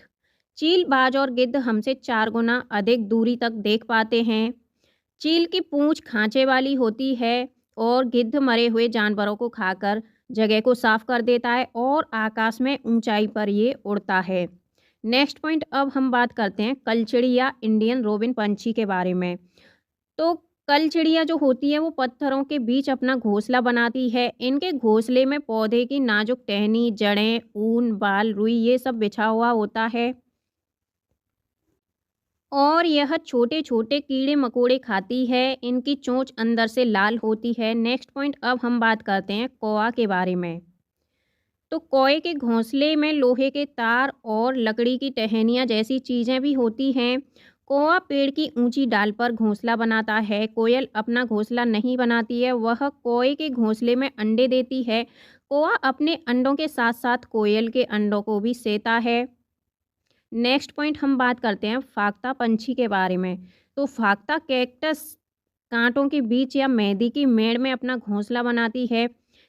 चील, बाज और गिद्ध हमसे 4 गुना अधिक दूरी तक देख पाते हैं। चील की पूंछ खांचे वाली होती है और गिद्ध मरे हुए जानवरों को खाकर जगह को साफ कर देता है और आकाश में ऊंचाई पर ये उड़ता है। नेक्स्ट पॉइंट, अब हम बात करते हैं कलचिड़ी या इंडियन रोबिन पंछी के बारे में। तो कलचिड़िया जो होती है वो पत्थरों के बीच अपना घोंसला बनाती है। इनके घोंसले में पौधे की नाजुक टहनी, जड़ें, ऊन, बाल, रुई ये सब बिछा हुआ होता है और यह छोटे छोटे कीड़े मकोड़े खाती है। इनकी चोंच अंदर से लाल होती है। नेक्स्ट पॉइंट, अब हम बात करते हैं कौआ के बारे में। तो कौए के घोंसले में लोहे के तार और लकड़ी की टहनियाँ जैसी चीज़ें भी होती हैं। कौआ पेड़ की ऊंची डाल पर घोंसला बनाता है। कोयल अपना घोंसला नहीं बनाती है, वह कौए के घोंसले में अंडे देती है। कौआ अपने अंडों के साथ साथ कोयल के अंडों को भी सेता है। नेक्स्ट पॉइंट, हम बात करते हैं फाख्ता पंछी के बारे में। तो फाख्ता कैक्टस कांटों के बीच या मेहंदी की मेड़ में अपना घोंसला बनाती है।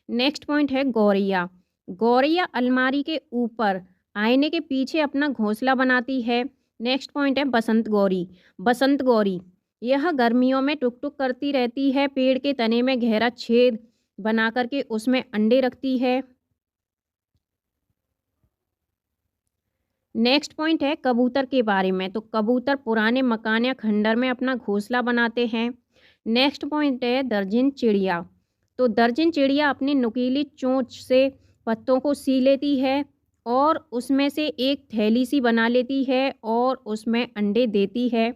नेक्स्ट पॉइंट है गौरैया। गौरैया अलमारी के ऊपर आईने के पीछे अपना घोंसला बनाती है। नेक्स्ट पॉइंट है बसंत गौरी। बसंत गौरी यह गर्मियों में टुक टुक करती रहती है, पेड़ के तने में गहरा छेद बना करके उसमें अंडे रखती है। नेक्स्ट पॉइंट है कबूतर के बारे में। तो कबूतर पुराने मकान या खंडर में अपना घोंसला बनाते हैं। नेक्स्ट पॉइंट है दर्जन चिड़िया। तो दर्जन चिड़िया अपनी नुकीली चोंच से पत्तों को सी लेती है और उसमें से एक थैली सी बना लेती है और उसमें अंडे देती है।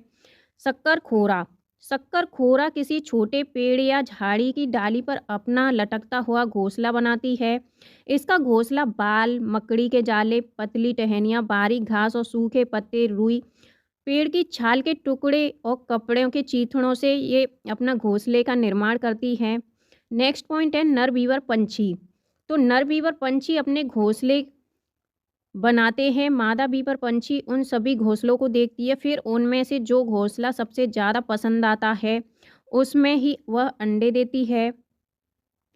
शक्कर खोरा। शक्कर खोरा किसी छोटे पेड़ या झाड़ी की डाली पर अपना लटकता हुआ घोंसला बनाती है। इसका घोंसला बाल, मकड़ी के जाले, पतली टहनियाँ, बारीक घास और सूखे पत्ते, रुई, पेड़ की छाल के टुकड़े और कपड़ों के चीथड़ों से ये अपना घोंसले का निर्माण करती हैं। नेक्स्ट पॉइंट है नर बीवर पंछी। तो नर बीवर पंछी अपने घोंसले बनाते हैं। मादा बीवर पंछी उन सभी घोंसलों को देखती है, फिर उनमें से जो घोंसला सबसे ज़्यादा पसंद आता है उसमें ही वह अंडे देती है।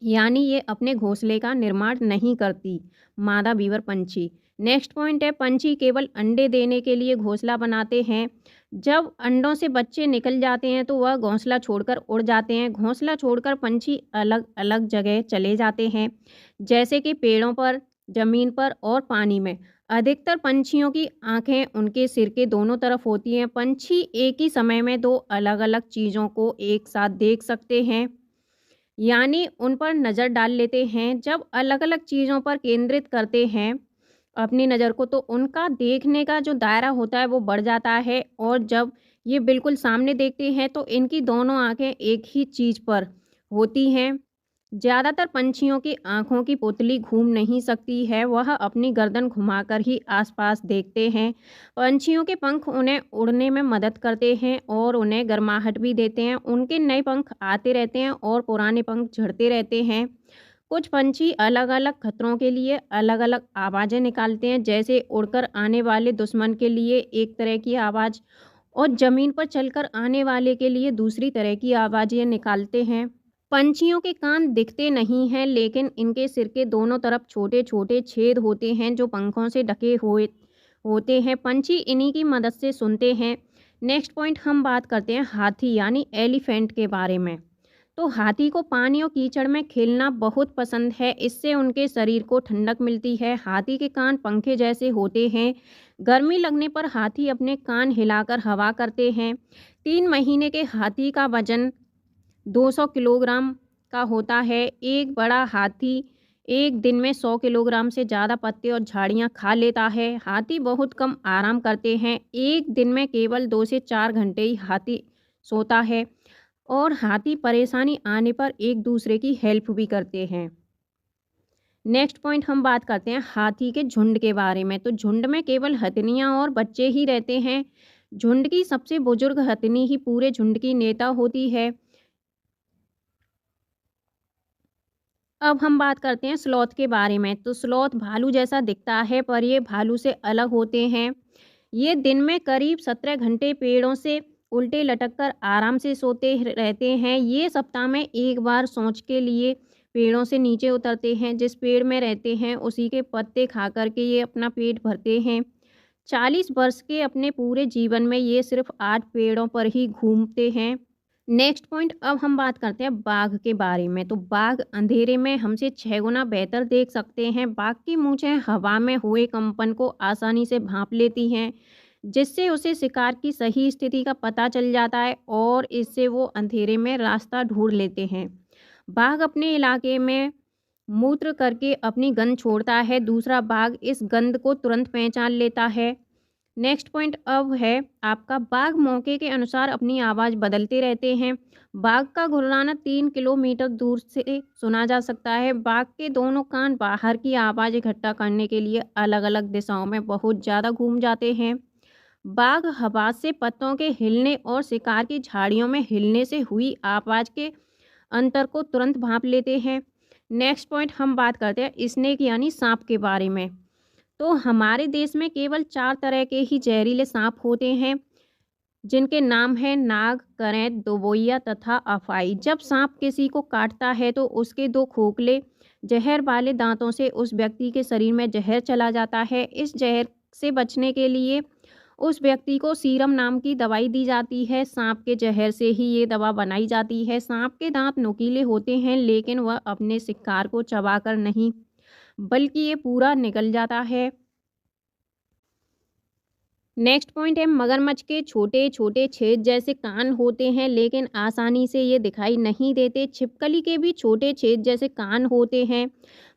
यानी ये अपने घोंसले का निर्माण नहीं करती मादा बीवर पंछी। नेक्स्ट पॉइंट है पंछी केवल अंडे देने के लिए घोंसला बनाते हैं। जब अंडों से बच्चे निकल जाते हैं तो वह घोंसला छोड़कर उड़ जाते हैं। घोंसला छोड़कर पंछी अलग अलग जगह चले जाते हैं, जैसे कि पेड़ों पर, जमीन पर और पानी में। अधिकतर पंछियों की आंखें उनके सिर के दोनों तरफ होती हैं। पंछी एक ही समय में 2 अलग अलग चीज़ों को एक साथ देख सकते हैं, यानी उन पर नज़र डाल लेते हैं। जब अलग अलग चीज़ों पर केंद्रित करते हैं अपनी नज़र को, तो उनका देखने का जो दायरा होता है वो बढ़ जाता है और जब ये बिल्कुल सामने देखते हैं तो इनकी दोनों आंखें एक ही चीज़ पर होती हैं। ज़्यादातर पंछियों की आँखों की पुतली घूम नहीं सकती है, वह अपनी गर्दन घुमाकर ही आसपास देखते हैं। पंछियों के पंख उन्हें उड़ने में मदद करते हैं और उन्हें गर्माहट भी देते हैं। उनके नए पंख आते रहते हैं और पुराने पंख झड़ते रहते हैं। कुछ पंछी अलग-अलग खतरों के लिए अलग-अलग आवाज़ें निकालते हैं, जैसे उड़कर आने वाले दुश्मन के लिए एक तरह की आवाज़ और ज़मीन पर चलकर आने वाले के लिए दूसरी तरह की आवाज़ें निकालते हैं। पंछियों के कान दिखते नहीं हैं, लेकिन इनके सिर के दोनों तरफ छोटे-छोटे छेद होते हैं जो पंखों से ढके हुए होते हैं। पंछी इन्हीं की मदद से सुनते हैं। नेक्स्ट पॉइंट हम बात करते हैं हाथी यानी एलिफेंट के बारे में। तो हाथी को पानी और कीचड़ में खेलना बहुत पसंद है। इससे उनके शरीर को ठंडक मिलती है। हाथी के कान पंखे जैसे होते हैं। गर्मी लगने पर हाथी अपने कान हिलाकर हवा करते हैं। 3 महीने के हाथी का वजन 200 किलोग्राम का होता है। एक बड़ा हाथी एक दिन में 100 किलोग्राम से ज़्यादा पत्ते और झाड़ियाँ खा लेता है। हाथी बहुत कम आराम करते हैं। एक दिन में केवल 2 से 4 घंटे ही हाथी सोता है और हाथी परेशानी आने पर एक दूसरे की हेल्प भी करते हैं। नेक्स्ट पॉइंट हम बात करते हैं हाथी के झुंड के बारे में। तो झुंड में केवल हथनियाँ और बच्चे ही रहते हैं। झुंड की सबसे बुजुर्ग हथनी ही पूरे झुंड की नेता होती है। अब हम बात करते हैं स्लॉथ के बारे में। तो स्लॉथ भालू जैसा दिखता है, पर ये भालू से अलग होते हैं। ये दिन में करीब 17 घंटे पेड़ों से उल्टे लटक कर आराम से सोते रहते हैं। ये सप्ताह में एक बार सोच के लिए पेड़ों से नीचे उतरते हैं। जिस पेड़ में रहते हैं उसी के पत्ते खा कर के ये अपना पेट भरते हैं। 40 वर्ष के अपने पूरे जीवन में ये सिर्फ 8 पेड़ों पर ही घूमते हैं। नेक्स्ट पॉइंट अब हम बात करते हैं बाघ के बारे में। तो बाघ अंधेरे में हमसे 6 गुना बेहतर देख सकते हैं। बाघ की मूंछें हवा में हुए कंपन को आसानी से भांप लेती हैं, जिससे उसे शिकार की सही स्थिति का पता चल जाता है और इससे वो अंधेरे में रास्ता ढूंढ लेते हैं। बाघ अपने इलाके में मूत्र करके अपनी गंध छोड़ता है। दूसरा बाघ इस गंध को तुरंत पहचान लेता है। नेक्स्ट पॉइंट अब है आपका बाघ मौके के अनुसार अपनी आवाज़ बदलते रहते हैं। बाघ का गुर्राना 3 किलोमीटर दूर से सुना जा सकता है। बाघ के दोनों कान बाहर की आवाज़ इकट्ठा करने के लिए अलग अलग दिशाओं में बहुत ज़्यादा घूम जाते हैं। बाघ हवा से पत्तों के हिलने और शिकार की झाड़ियों में हिलने से हुई आवाज़ के अंतर को तुरंत भांप लेते हैं। नेक्स्ट पॉइंट हम बात करते हैं स्नेक यानी सांप के बारे में। तो हमारे देश में केवल 4 तरह के ही जहरीले सांप होते हैं, जिनके नाम हैं नाग, करैंत, दोबोइया तथा अफाई। जब सांप किसी को काटता है तो उसके 2 खोखले जहर वाले दांतों से उस व्यक्ति के शरीर में जहर चला जाता है। इस जहर से बचने के लिए उस व्यक्ति को सीरम नाम की दवाई दी जाती है। सांप के जहर से ही ये दवा बनाई जाती है। सांप के दांत नुकीले होते हैं, लेकिन वह अपने शिकार को चबाकर नहीं, बल्कि ये पूरा निगल जाता है। नेक्स्ट पॉइंट है मगरमच्छ के छोटे छोटे छेद जैसे कान होते हैं, लेकिन आसानी से ये दिखाई नहीं देते। छिपकली के भी छोटे छेद जैसे कान होते हैं।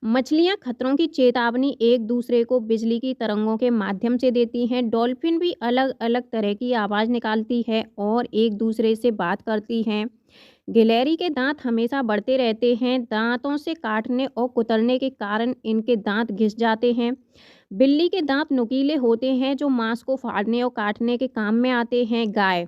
मछलियाँ खतरों की चेतावनी एक दूसरे को बिजली की तरंगों के माध्यम से देती हैं। डॉल्फिन भी अलग अलग तरह की आवाज़ निकालती है और एक दूसरे से बात करती हैं। गिलहरी के दांत हमेशा बढ़ते रहते हैं। दांतों से काटने और कुतरने के कारण इनके दांत घिस जाते हैं। बिल्ली के दांत नुकीले होते हैं, जो मांस को फाड़ने और काटने के काम में आते हैं। गाय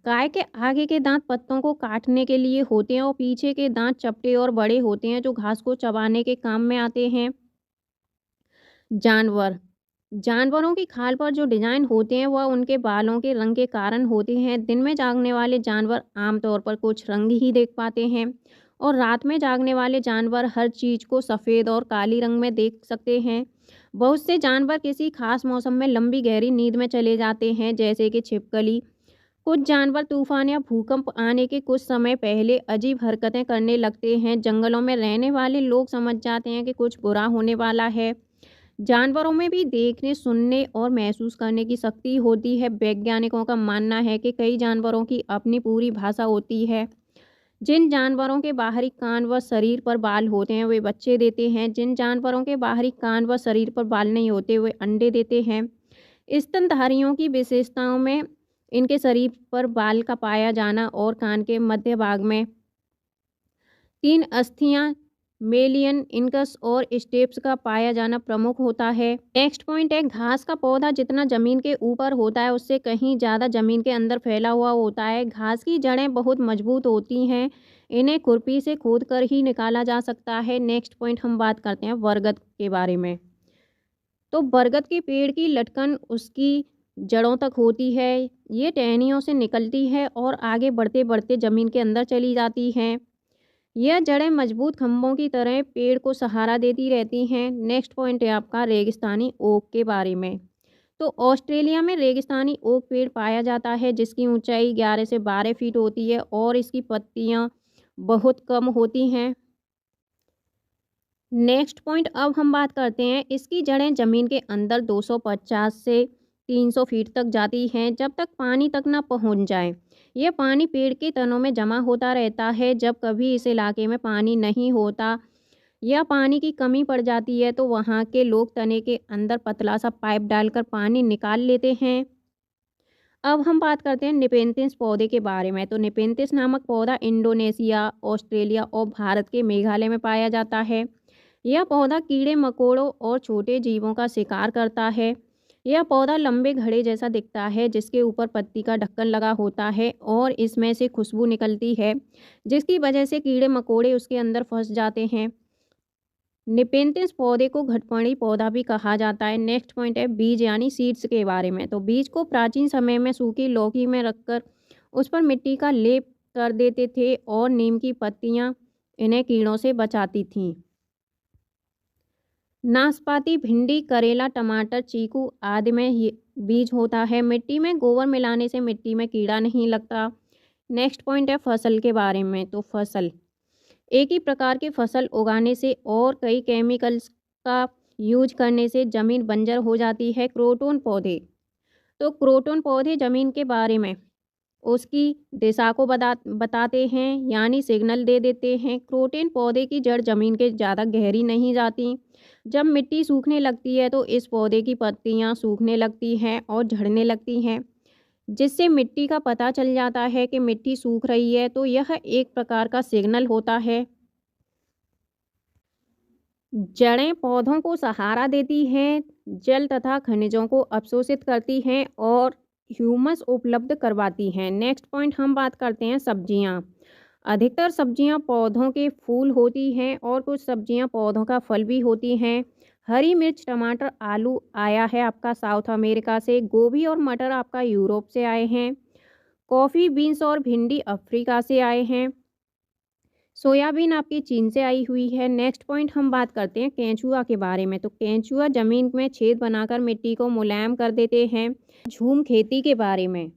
गाय के आगे के दांत पत्तों को काटने के लिए होते हैं और पीछे के दांत चपटे और बड़े होते हैं, जो घास को चबाने के काम में आते हैं। जानवर जानवरों की खाल पर जो डिजाइन होते हैं वह उनके बालों के रंग के कारण होते हैं। दिन में जागने वाले जानवर आमतौर पर कुछ रंग ही देख पाते हैं और रात में जागने वाले जानवर हर चीज़ को सफ़ेद और काली रंग में देख सकते हैं। बहुत से जानवर किसी खास मौसम में लंबी गहरी नींद में चले जाते हैं, जैसे कि छिपकली। कुछ जानवर तूफान या भूकंप आने के कुछ समय पहले अजीब हरकतें करने लगते हैं। जंगलों में रहने वाले लोग समझ जाते हैं कि कुछ बुरा होने वाला है। जानवरों में भी देखने, सुनने और महसूस करने की शक्ति होती है। वैज्ञानिकों का मानना है कि कई जानवरों की अपनी पूरी भाषा होती है। जिन जानवरों के बाहरी कान व शरीर पर बाल होते हैं वे बच्चे देते हैं। जिन जानवरों के बाहरी कान व शरीर पर बाल नहीं होते वे अंडे देते हैं। स्तनधारियों की विशेषताओं में इनके शरीर पर बाल का पाया जाना और कान के मध्य भाग में तीन अस्थियां मेलियन, इनकस और स्टेप्स का पाया जाना प्रमुख होता है। नेक्स्ट पॉइंट है, घास का पौधा जितना जमीन के ऊपर होता है उससे कहीं ज़्यादा जमीन के अंदर फैला हुआ होता है। घास की जड़ें बहुत मजबूत होती हैं, इन्हें खुरपी से खोद कर ही निकाला जा सकता है। नेक्स्ट पॉइंट हम बात करते हैं बरगद के बारे में। तो बरगद के पेड़ की लटकन उसकी जड़ों तक होती है, ये टहनियों से निकलती है और आगे बढ़ते बढ़ते ज़मीन के अंदर चली जाती हैं। यह जड़ें मजबूत खंभों की तरह पेड़ को सहारा देती रहती हैं। नेक्स्ट पॉइंट है आपका रेगिस्तानी ओक के बारे में। तो ऑस्ट्रेलिया में रेगिस्तानी ओक पेड़ पाया जाता है जिसकी ऊंचाई 11 से 12 फीट होती है और इसकी पत्तियां बहुत कम होती हैं। नेक्स्ट पॉइंट अब हम बात करते हैं, इसकी जड़ें ज़मीन के अंदर 250 से 300 फीट तक जाती हैं जब तक पानी तक ना पहुंच जाए। यह पानी पेड़ के तनों में जमा होता रहता है। जब कभी इस इलाके में पानी नहीं होता या पानी की कमी पड़ जाती है तो वहाँ के लोग तने के अंदर पतला सा पाइप डालकर पानी निकाल लेते हैं। अब हम बात करते हैं निपेंथिस पौधे के बारे में। तो निपेंथिस नामक पौधा इंडोनेशिया, ऑस्ट्रेलिया और भारत के मेघालय में पाया जाता है। यह पौधा कीड़े मकोड़ों और छोटे जीवों का शिकार करता है। यह पौधा लंबे घड़े जैसा दिखता है जिसके ऊपर पत्ती का ढक्कन लगा होता है और इसमें से खुशबू निकलती है जिसकी वजह से कीड़े मकोड़े उसके अंदर फंस जाते हैं। निपेंथिस पौधे को घटपर्णी पौधा भी कहा जाता है। नेक्स्ट पॉइंट है बीज यानी सीड्स के बारे में। तो बीज को प्राचीन समय में सूखी लौकी में रखकर उस पर मिट्टी का लेप कर देते थे और नीम की पत्तियां इन्हें कीड़ों से बचाती थीं। नाशपाती, भिंडी, करेला, टमाटर, चीकू आदि में ये बीज होता है। मिट्टी में गोबर मिलाने से मिट्टी में कीड़ा नहीं लगता। नेक्स्ट पॉइंट है फसल के बारे में। तो फसल एक ही प्रकार की फसल उगाने से और कई केमिकल्स का यूज करने से ज़मीन बंजर हो जाती है। क्रोटोन पौधे, तो क्रोटोन पौधे ज़मीन के बारे में उसकी दिशा को बताते हैं यानी सिग्नल दे देते हैं। क्रोटोन पौधे की जड़ ज़मीन के ज़्यादा गहरी नहीं जाती। जब मिट्टी सूखने लगती है तो इस पौधे की पत्तियां सूखने लगती हैं और झड़ने लगती हैं जिससे मिट्टी का पता चल जाता है कि मिट्टी सूख रही है। तो यह एक प्रकार का सिग्नल होता है। जड़ें पौधों को सहारा देती हैं, जल तथा खनिजों को अवशोषित करती हैं और ह्यूमस उपलब्ध करवाती हैं। नेक्स्ट पॉइंट हम बात करते हैं सब्जियां। अधिकतर सब्जियां पौधों के फूल होती हैं और कुछ सब्जियां पौधों का फल भी होती हैं। हरी मिर्च, टमाटर, आलू आया है आपका साउथ अमेरिका से। गोभी और मटर आपका यूरोप से आए हैं। कॉफ़ी बीन्स और भिंडी अफ्रीका से आए हैं। सोयाबीन आपकी चीन से आई हुई है। नेक्स्ट पॉइंट हम बात करते हैं केंचुआ के बारे में। तो केंचुआ जमीन में छेद बनाकर मिट्टी को मुलायम कर देते हैं। झूम खेती के बारे में।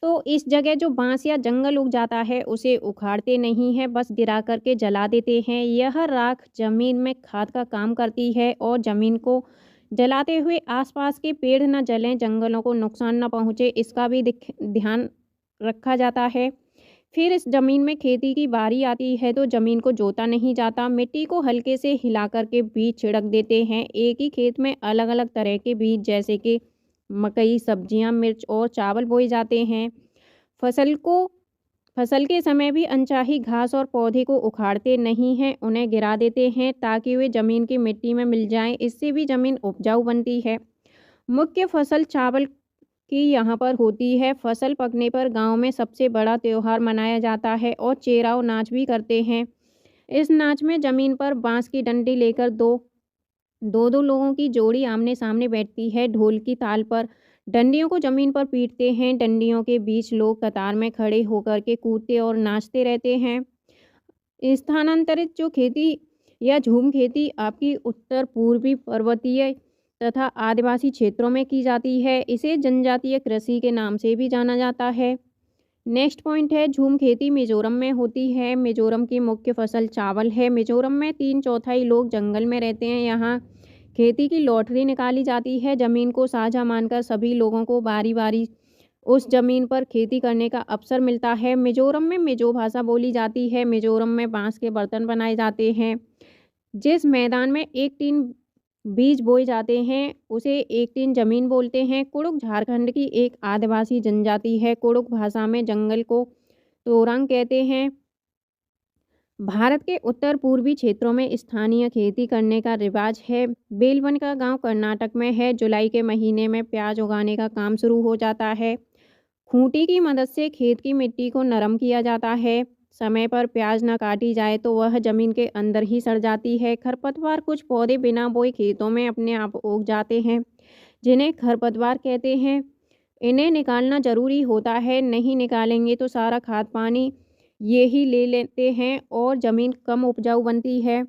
तो इस जगह जो बांस या जंगल उग जाता है उसे उखाड़ते नहीं हैं, बस गिरा करके जला देते हैं। यह राख जमीन में खाद का काम करती है और जमीन को जलाते हुए आसपास के पेड़ न जलें, जंगलों को नुकसान न पहुंचे, इसका भी ध्यान रखा जाता है। फिर इस ज़मीन में खेती की बारी आती है तो ज़मीन को जोता नहीं जाता, मिट्टी को हल्के से हिला करके बीज छिड़क देते हैं। एक ही खेत में अलग अलग तरह के बीज जैसे कि मकई, सब्जियां, मिर्च और चावल बोए जाते हैं। फसल के समय भी अनचाही घास और पौधे को उखाड़ते नहीं हैं, उन्हें गिरा देते हैं ताकि वे ज़मीन की मिट्टी में मिल जाएं। इससे भी ज़मीन उपजाऊ बनती है। मुख्य फसल चावल की यहाँ पर होती है। फसल पकने पर गांव में सबसे बड़ा त्यौहार मनाया जाता है और चेराव नाच भी करते हैं। इस नाच में ज़मीन पर बांस की डंडी लेकर दो लोगों की जोड़ी आमने सामने बैठती है। ढोल की ताल पर डंडियों को ज़मीन पर पीटते हैं। डंडियों के बीच लोग कतार में खड़े होकर के कूदते और नाचते रहते हैं। स्थानांतरित जो खेती या झूम खेती आपकी उत्तर पूर्वी पर्वतीय तथा आदिवासी क्षेत्रों में की जाती है। इसे जनजातीय कृषि के नाम से भी जाना जाता है। नेक्स्ट पॉइंट है झूम खेती मिजोरम में होती है। मिजोरम की मुख्य फसल चावल है। मिजोरम में 3/4 लोग जंगल में रहते हैं। यहाँ खेती की लॉटरी निकाली जाती है। ज़मीन को साझा मानकर सभी लोगों को बारी बारी उस ज़मीन पर खेती करने का अवसर मिलता है। मिजोरम में मिजो भाषा बोली जाती है। मिजोरम में बांस के बर्तन बनाए जाते हैं। जिस मैदान में एक टीम बीज बोए जाते हैं, उसे एक तीन जमीन बोलते हैं। कुड़ुक झारखंड की एक आदिवासी जनजाति है। कुड़ुक भाषा में जंगल को तोरंग कहते हैं। भारत के उत्तर पूर्वी क्षेत्रों में स्थानीय खेती करने का रिवाज है। बेलवन का गांव कर्नाटक में है। जुलाई के महीने में प्याज उगाने का काम शुरू हो जाता है। खूंटी की मदद से खेत की मिट्टी को नरम किया जाता है। समय पर प्याज न काटी जाए तो वह जमीन के अंदर ही सड़ जाती है। खरपतवार कुछ पौधे बिना बोए खेतों में अपने आप उग जाते हैं, जिन्हें खरपतवार कहते हैं। इन्हें निकालना जरूरी होता है, नहीं निकालेंगे तो सारा खाद पानी ये ही ले लेते हैं और ज़मीन कम उपजाऊ बनती है।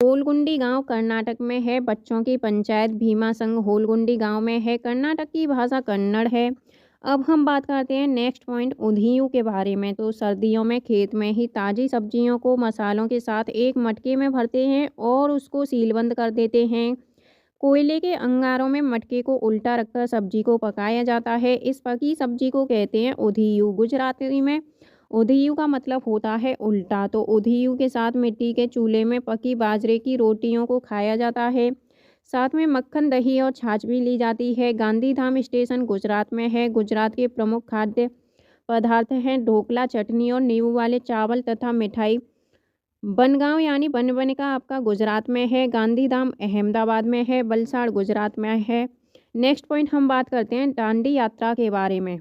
होलगुंडी गांव कर्नाटक में है। बच्चों की पंचायत भीमा संघ होलगुंडी गांव में है। कर्नाटक की भाषा कन्नड़ है। अब हम बात करते हैं नेक्स्ट पॉइंट उधियूं के बारे में। तो सर्दियों में खेत में ही ताज़ी सब्जियों को मसालों के साथ एक मटके में भरते हैं और उसको सीलबंद कर देते हैं। कोयले के अंगारों में मटके को उल्टा रखकर सब्जी को पकाया जाता है। इस पकी सब्जी को कहते हैं उधियू। गुजराती में उधियू का मतलब होता है उल्टा। तो उधियू के साथ मिट्टी के चूल्हे में पकी बाजरे की रोटियों को खाया जाता है। साथ में मक्खन, दही और छाछ भी ली जाती है। गांधीधाम स्टेशन गुजरात में है। गुजरात के प्रमुख खाद्य पदार्थ हैं ढोकला, चटनी और नींबू वाले चावल तथा मिठाई। बनगांव यानी बनबन का आपका गुजरात में है। गांधीधाम अहमदाबाद में है। वलसाड़ गुजरात में है। नेक्स्ट पॉइंट हम बात करते हैं दांडी यात्रा के बारे में।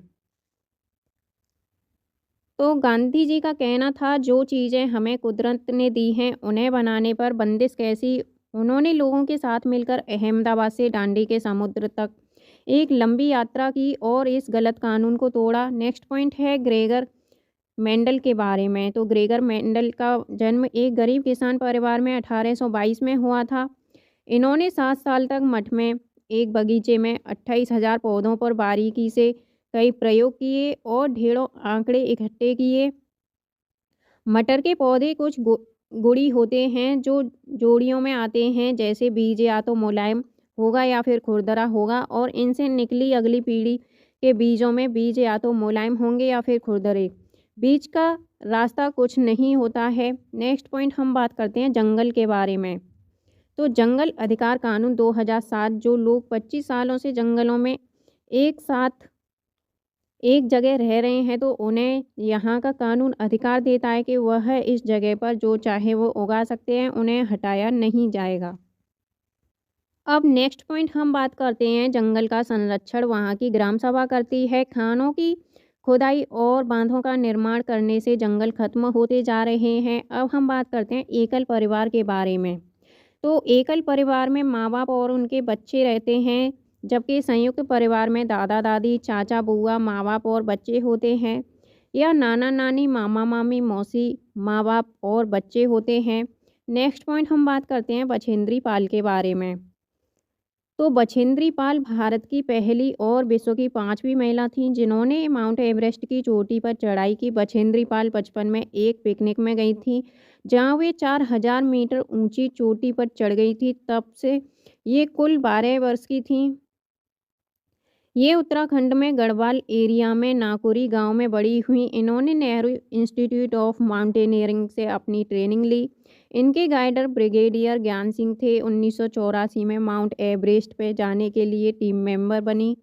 तो गांधी जी का कहना था, जो चीज़ें हमें कुदरत ने दी हैं उन्हें बनाने पर बंदिश कैसी। उन्होंने लोगों के साथ मिलकर अहमदाबाद से दांडी के समुद्र तक एक लंबी यात्रा की और इस गलत कानून को तोड़ा। नेक्स्ट पॉइंट है ग्रेगर मेंडल के बारे में। तो ग्रेगर मेंडल का जन्म एक गरीब किसान परिवार में 1822 में हुआ था। इन्होंने 7 साल तक मठ में एक बगीचे में 28,000 पौधों पर बारीकी से कई प्रयोग किए और ढेरों आंकड़े इकट्ठे किए। मटर के पौधे कुछ गुड़ी होते हैं जो जोड़ियों में आते हैं, जैसे बीज या तो मुलायम होगा या फिर खुरदरा होगा, और इनसे निकली अगली पीढ़ी के बीजों में बीज या तो मुलायम होंगे या फिर खुरदरे। बीज का रास्ता कुछ नहीं होता है। नेक्स्ट पॉइंट हम बात करते हैं जंगल के बारे में। तो जंगल अधिकार कानून 2007, जो लोग 25 सालों से जंगलों में एक साथ एक जगह रह रहे हैं तो उन्हें यहाँ का कानून अधिकार देता है कि वह इस जगह पर जो चाहे वो उगा सकते हैं, उन्हें हटाया नहीं जाएगा। अब नेक्स्ट पॉइंट हम बात करते हैं जंगल का संरक्षण वहाँ की ग्राम सभा करती है। खानों की खुदाई और बांधों का निर्माण करने से जंगल खत्म होते जा रहे हैं। अब हम बात करते हैं एकल परिवार के बारे में। तो एकल परिवार में माँ बाप और उनके बच्चे रहते हैं, जबकि संयुक्त परिवार में दादा दादी, चाचा बुआ, माँ बाप और बच्चे होते हैं, या नाना नानी, मामा मामी, मौसी, माँ बाप और बच्चे होते हैं। नेक्स्ट पॉइंट हम बात करते हैं बछेंद्री पाल के बारे में। तो बछेंद्री पाल भारत की पहली और विश्व की 5वीं महिला थीं जिन्होंने माउंट एवरेस्ट की चोटी पर चढ़ाई की। बछेंद्री पाल बचपन में एक पिकनिक में गई थी जहां वे 4000 मीटर ऊंची चोटी पर चढ़ गई थी। तब से ये कुल 12 वर्ष की थीं। ये उत्तराखंड में गढ़वाल एरिया में नाकुरी गांव में बड़ी हुई। इन्होंने नेहरू इंस्टीट्यूट ऑफ माउंटेनियरिंग से अपनी ट्रेनिंग ली। इनके गाइडर ब्रिगेडियर ज्ञान सिंह थे। 1984 में माउंट एवरेस्ट पे जाने के लिए टीम मेंबर बनी।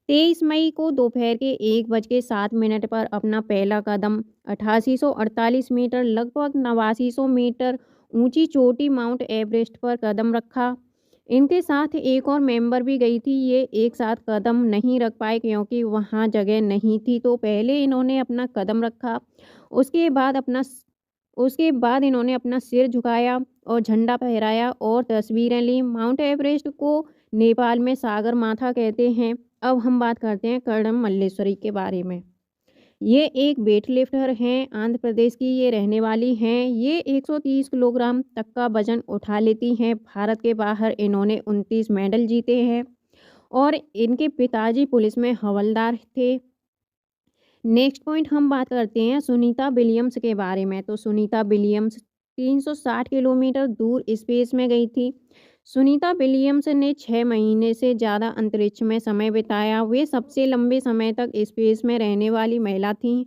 23 मई को दोपहर के 1:07 पर अपना पहला कदम 8848 मीटर लगभग 8900 मीटर ऊंची चोटी माउंट एवरेस्ट पर कदम रखा। इनके साथ एक और मेंबर भी गई थी। ये एक साथ कदम नहीं रख पाए क्योंकि वहाँ जगह नहीं थी, तो पहले इन्होंने अपना कदम रखा। उसके बाद इन्होंने अपना सिर झुकाया और झंडा फहराया और तस्वीरें ली। माउंट एवरेस्ट को नेपाल में सागर माथा कहते हैं। अब हम बात करते हैं कर्णम मल्लेश्वरी के बारे में। ये एक वेट लिफ्टर हैं, आंध्र प्रदेश की ये रहने वाली हैं। ये 130 किलोग्राम तक का वजन उठा लेती हैं। भारत के बाहर इन्होंने 29 मेडल जीते हैं और इनके पिताजी पुलिस में हवलदार थे। नेक्स्ट पॉइंट हम बात करते हैं सुनीता विलियम्स के बारे में। तो सुनीता विलियम्स 360 किलोमीटर दूर स्पेस में गई थी। सुनीता विलियम्स ने 6 महीने से ज़्यादा अंतरिक्ष में समय बिताया। वे सबसे लंबे समय तक स्पेस में रहने वाली महिला थीं।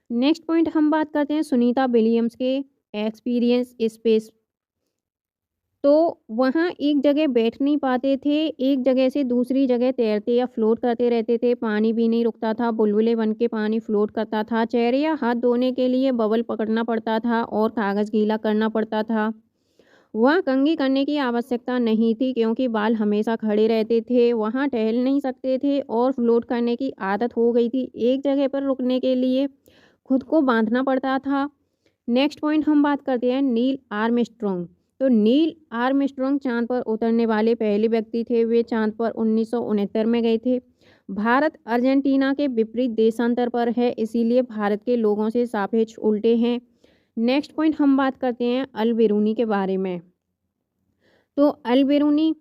नेक्स्ट पॉइंट हम बात करते हैं सुनीता विलियम्स के एक्सपीरियंस स्पेस तो वहाँ एक जगह बैठ नहीं पाते थे, एक जगह से दूसरी जगह तैरते या फ्लोट करते रहते थे, पानी भी नहीं रुकता था, बुलबुले बन के पानी फ्लोट करता था। चेहरे या हाथ धोने के लिए बबल पकड़ना पड़ता था और कागज़ गीला करना पड़ता था। वहाँ कंघी करने की आवश्यकता नहीं थी क्योंकि बाल हमेशा खड़े रहते थे, वहाँ टहल नहीं सकते थे और फ्लोट करने की आदत हो गई थी। एक जगह पर रुकने के लिए खुद को बाँधना पड़ता था। नेक्स्ट पॉइंट हम बात करते हैं नील आर्मस्ट्रॉन्ग। तो नील आर्मस्ट्रॉन्ग चाँद पर उतरने वाले पहले व्यक्ति थे। वे चाँद पर 1969 में गए थे। भारत अर्जेंटीना के विपरीत देशांतर पर है, इसीलिए भारत के लोगों से सापेक्ष उल्टे हैं। नेक्स्ट पॉइंट हम बात करते हैं अल-बिरूनी के बारे में। तो अल-बिरूनी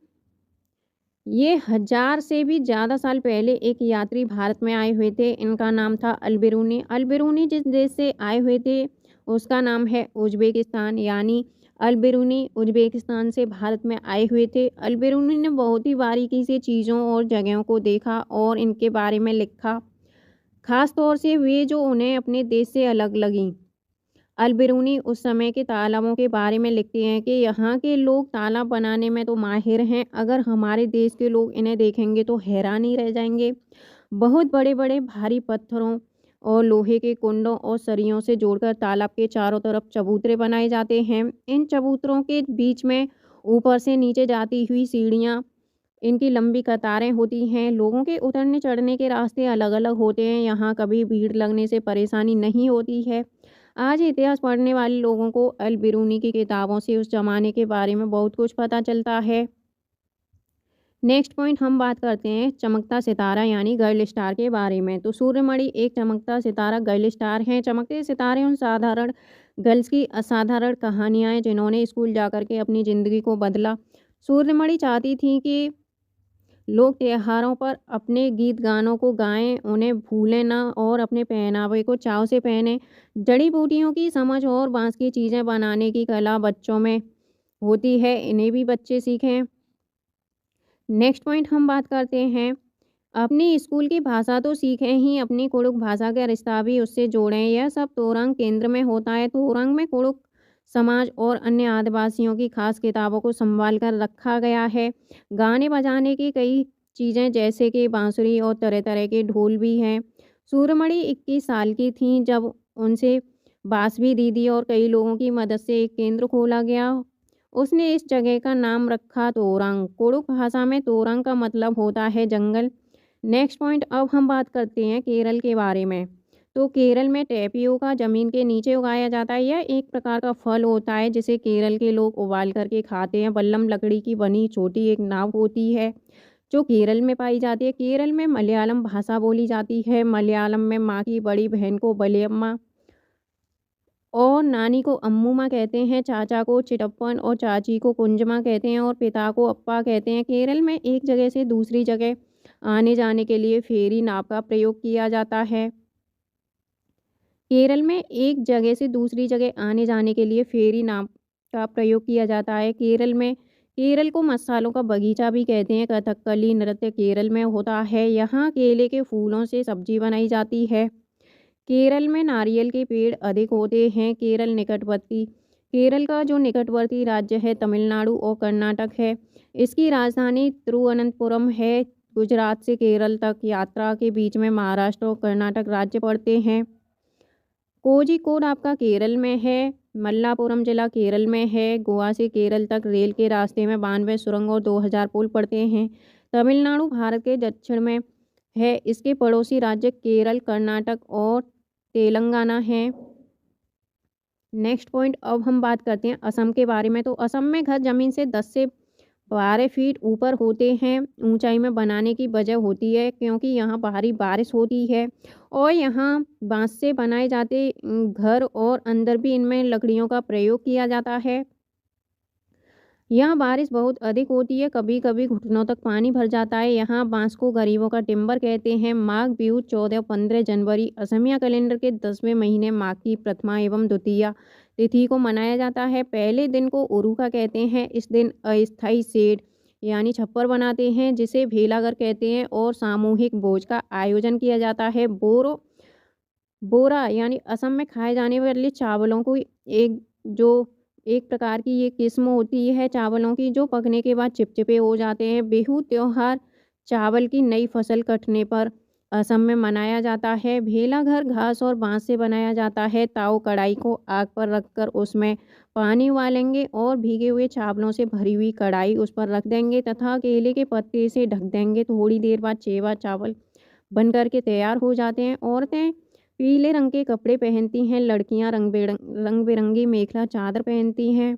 ये 1000 से भी ज़्यादा साल पहले एक यात्री भारत में आए हुए थे। इनका नाम था अल-बिरूनी। अल-बिरूनी जिस देश से आए हुए थे उसका नाम है उज़्बेकिस्तान, यानी अल-बिरूनी उज़्बेकिस्तान से भारत में आए हुए थे। अल-बिरूनी ने बहुत ही बारीकी से चीज़ों और जगहों को देखा और इनके बारे में लिखा। ख़ास तौर से वे जो उन्हें अपने देश से अलग लगीं। अल-बिरूनी उस समय के तालाबों के बारे में लिखते हैं कि यहाँ के लोग तालाब बनाने में तो माहिर हैं, अगर हमारे देश के लोग इन्हें देखेंगे तो हैरान ही रह जाएंगे। बहुत बड़े-बड़े भारी पत्थरों और लोहे के कुंडों और सरियों से जोड़कर तालाब के चारों तरफ चबूतरे बनाए जाते हैं। इन चबूतरों के बीच में ऊपर से नीचे जाती हुई सीढ़ियाँ, इनकी लंबी कतारें होती हैं। लोगों के उतरने चढ़ने के रास्ते अलग-अलग होते हैं। यहाँ कभी भीड़ लगने से परेशानी नहीं होती है। आज इतिहास पढ़ने वाले लोगों को अल-बिरूनी की किताबों से उस ज़माने के बारे में बहुत कुछ पता चलता है। नेक्स्ट पॉइंट हम बात करते हैं चमकता सितारा यानी गर्ल स्टार के बारे में। तो सूर्यमणि एक चमकता सितारा गर्ल स्टार हैं। चमकते सितारे उन साधारण गर्ल्स की असाधारण कहानियाँ हैं जिन्होंने स्कूल जाकर के अपनी ज़िंदगी को बदला। सूर्यमणि चाहती थी कि लोग त्योहारों पर अपने गीत गानों को गाएं, उन्हें भूलें ना और अपने पहनावे को चाव से पहने। जड़ी बूटियों की समझ और बांस की चीज़ें बनाने की कला बच्चों में होती है, इन्हें भी बच्चे सीखें। नेक्स्ट पॉइंट हम बात करते हैं अपनी स्कूल की भाषा तो सीखें ही, अपनी कुड़ुक भाषा का रिश्ता भी उससे जोड़ें। यह सब तोरंग केंद्र में होता है। तोरंग में कुड़ुक समाज और अन्य आदिवासियों की खास किताबों को संभाल कर रखा गया है। गाने बजाने की कई चीज़ें जैसे कि बांसुरी और तरह तरह के ढोल भी हैं। सूर्यमणि 21 साल की थीं जब उनसे बासवी दीदी और कई लोगों की मदद से एक केंद्र खोला गया। उसने इस जगह का नाम रखा तोरंग। कुड़ुक भाषा में तोरंग का मतलब होता है जंगल। नेक्स्ट पॉइंट अब हम बात करते हैं केरल के बारे में। तो केरल में टेपियोका ज़मीन के नीचे उगाया जाता है। यह एक प्रकार का फल होता है जिसे केरल के लोग उबाल करके खाते हैं। बल्लम लकड़ी की बनी छोटी एक नाव होती है जो केरल में पाई जाती है। केरल में मलयालम भाषा बोली जाती है। मलयालम में माँ की बड़ी बहन को बलियम्मा और नानी को अम्मूमा कहते हैं, चाचा को चिटप्पन और चाची को कुंजमा कहते हैं और पिता को अप्पा कहते हैं। केरल में एक जगह से दूसरी जगह आने जाने के लिए फेरी नाव का प्रयोग किया जाता है। केरल में एक जगह से दूसरी जगह आने जाने के लिए फेरी नाव का प्रयोग किया जाता है। केरल को मसालों का बगीचा भी कहते हैं। कथकली नृत्य केरल में होता है। यहाँ केले के फूलों से सब्जी बनाई जाती है। केरल में नारियल के पेड़ अधिक होते हैं। केरल का जो निकटवर्ती राज्य है तमिलनाडु और कर्नाटक है। इसकी राजधानी तिरुवनंतपुरम है। गुजरात से केरल तक यात्रा के बीच में महाराष्ट्र और कर्नाटक राज्य पड़ते हैं। कोझिकोड आपका केरल में है। मल्लापुरम जिला केरल में है। गोवा से केरल तक रेल के रास्ते में 92 सुरंग और 2000 पुल पड़ते हैं। तमिलनाडु भारत के दक्षिण में है। इसके पड़ोसी राज्य केरल, कर्नाटक और तेलंगाना है। नेक्स्ट पॉइंट अब हम बात करते हैं असम के बारे में। तो असम में घर ज़मीन से 10 से 12 फीट ऊपर होते हैं। ऊंचाई में बनाने की वजह होती है क्योंकि यहाँ भारी बारिश होती है और यहाँ बांस से बनाए जाते घर और अंदर भी इनमें लकड़ियों का प्रयोग किया जाता है। यहाँ बारिश बहुत अधिक होती है, कभी कभी घुटनों तक पानी भर जाता है। यहाँ बांस को गरीबों का टिम्बर कहते हैं। माघ बिहू 14 और 15 जनवरी असमिया कैलेंडर के 10वें महीने माघ की प्रथमा एवं द्वितीया तिथि को मनाया जाता है। पहले दिन को उरुका कहते हैं। इस दिन अस्थायी शेड यानी छप्पर बनाते हैं जिसे भेलाघर कहते हैं और सामूहिक भोज का आयोजन किया जाता है। बोरा यानी असम में खाए जाने वाले चावलों को एक जो एक प्रकार की ये किस्म होती है चावलों की जो पकने के बाद चिपचिपे हो जाते हैं। बिहू त्योहार चावल की नई फसल कटने पर असम में मनाया जाता है। भेला घर घास और बांस से बनाया जाता है। ताऊ कढ़ाई को आग पर रखकर उसमें पानी उबालेंगे और भीगे हुए चावलों से भरी हुई कढ़ाई उस पर रख देंगे तथा केले के पत्ते से ढक देंगे। थोड़ी देर बाद चेवा चावल बन कर के तैयार हो जाते हैं। औरतें पीले रंग के कपड़े पहनती हैं। लड़कियां रंग बिरंगी मेखला चादर पहनती हैं।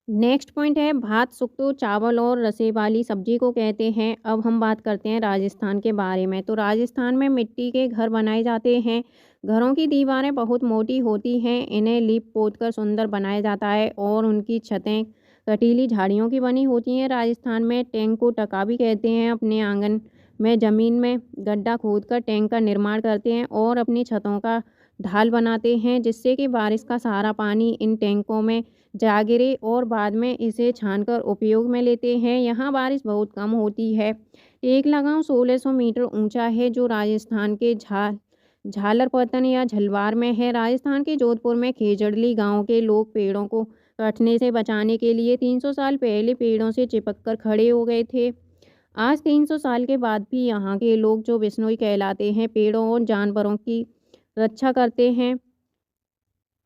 नेक्स्ट पॉइंट है भात सुक्तो चावल और रसे वाली सब्जी को कहते हैं। अब हम बात करते हैं राजस्थान के बारे में। तो राजस्थान में मिट्टी के घर बनाए जाते हैं। घरों की दीवारें बहुत मोटी होती हैं। इन्हें लीप पोत कर सुंदर बनाया जाता है और उनकी छतें कटीली झाड़ियों की बनी होती हैं। राजस्थान में टैंक को टका भी कहते हैं। अपने आंगन में ज़मीन में गड्ढा खोदकर टैंक का निर्माण करते हैं और अपनी छतों का ढाल बनाते हैं जिससे कि बारिश का सारा पानी इन टैंकों में जा गिरे और बाद में इसे छानकर उपयोग में लेते हैं। यहाँ बारिश बहुत कम होती है। एक लगाव 1600 मीटर ऊंचा है जो राजस्थान के झालरपतन या झलवार में है। राजस्थान के जोधपुर में खेजड़ली गांव के लोग पेड़ों को कटने से बचाने के लिए 300 साल पहले पेड़ों से चिपककर खड़े हो गए थे। आज 300 साल के बाद भी यहाँ के लोग जो बिश्नोई कहलाते हैं पेड़ों और जानवरों की रक्षा करते हैं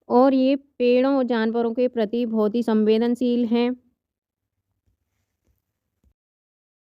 और ये पेड़ों और जानवरों के प्रति बहुत ही संवेदनशील हैं।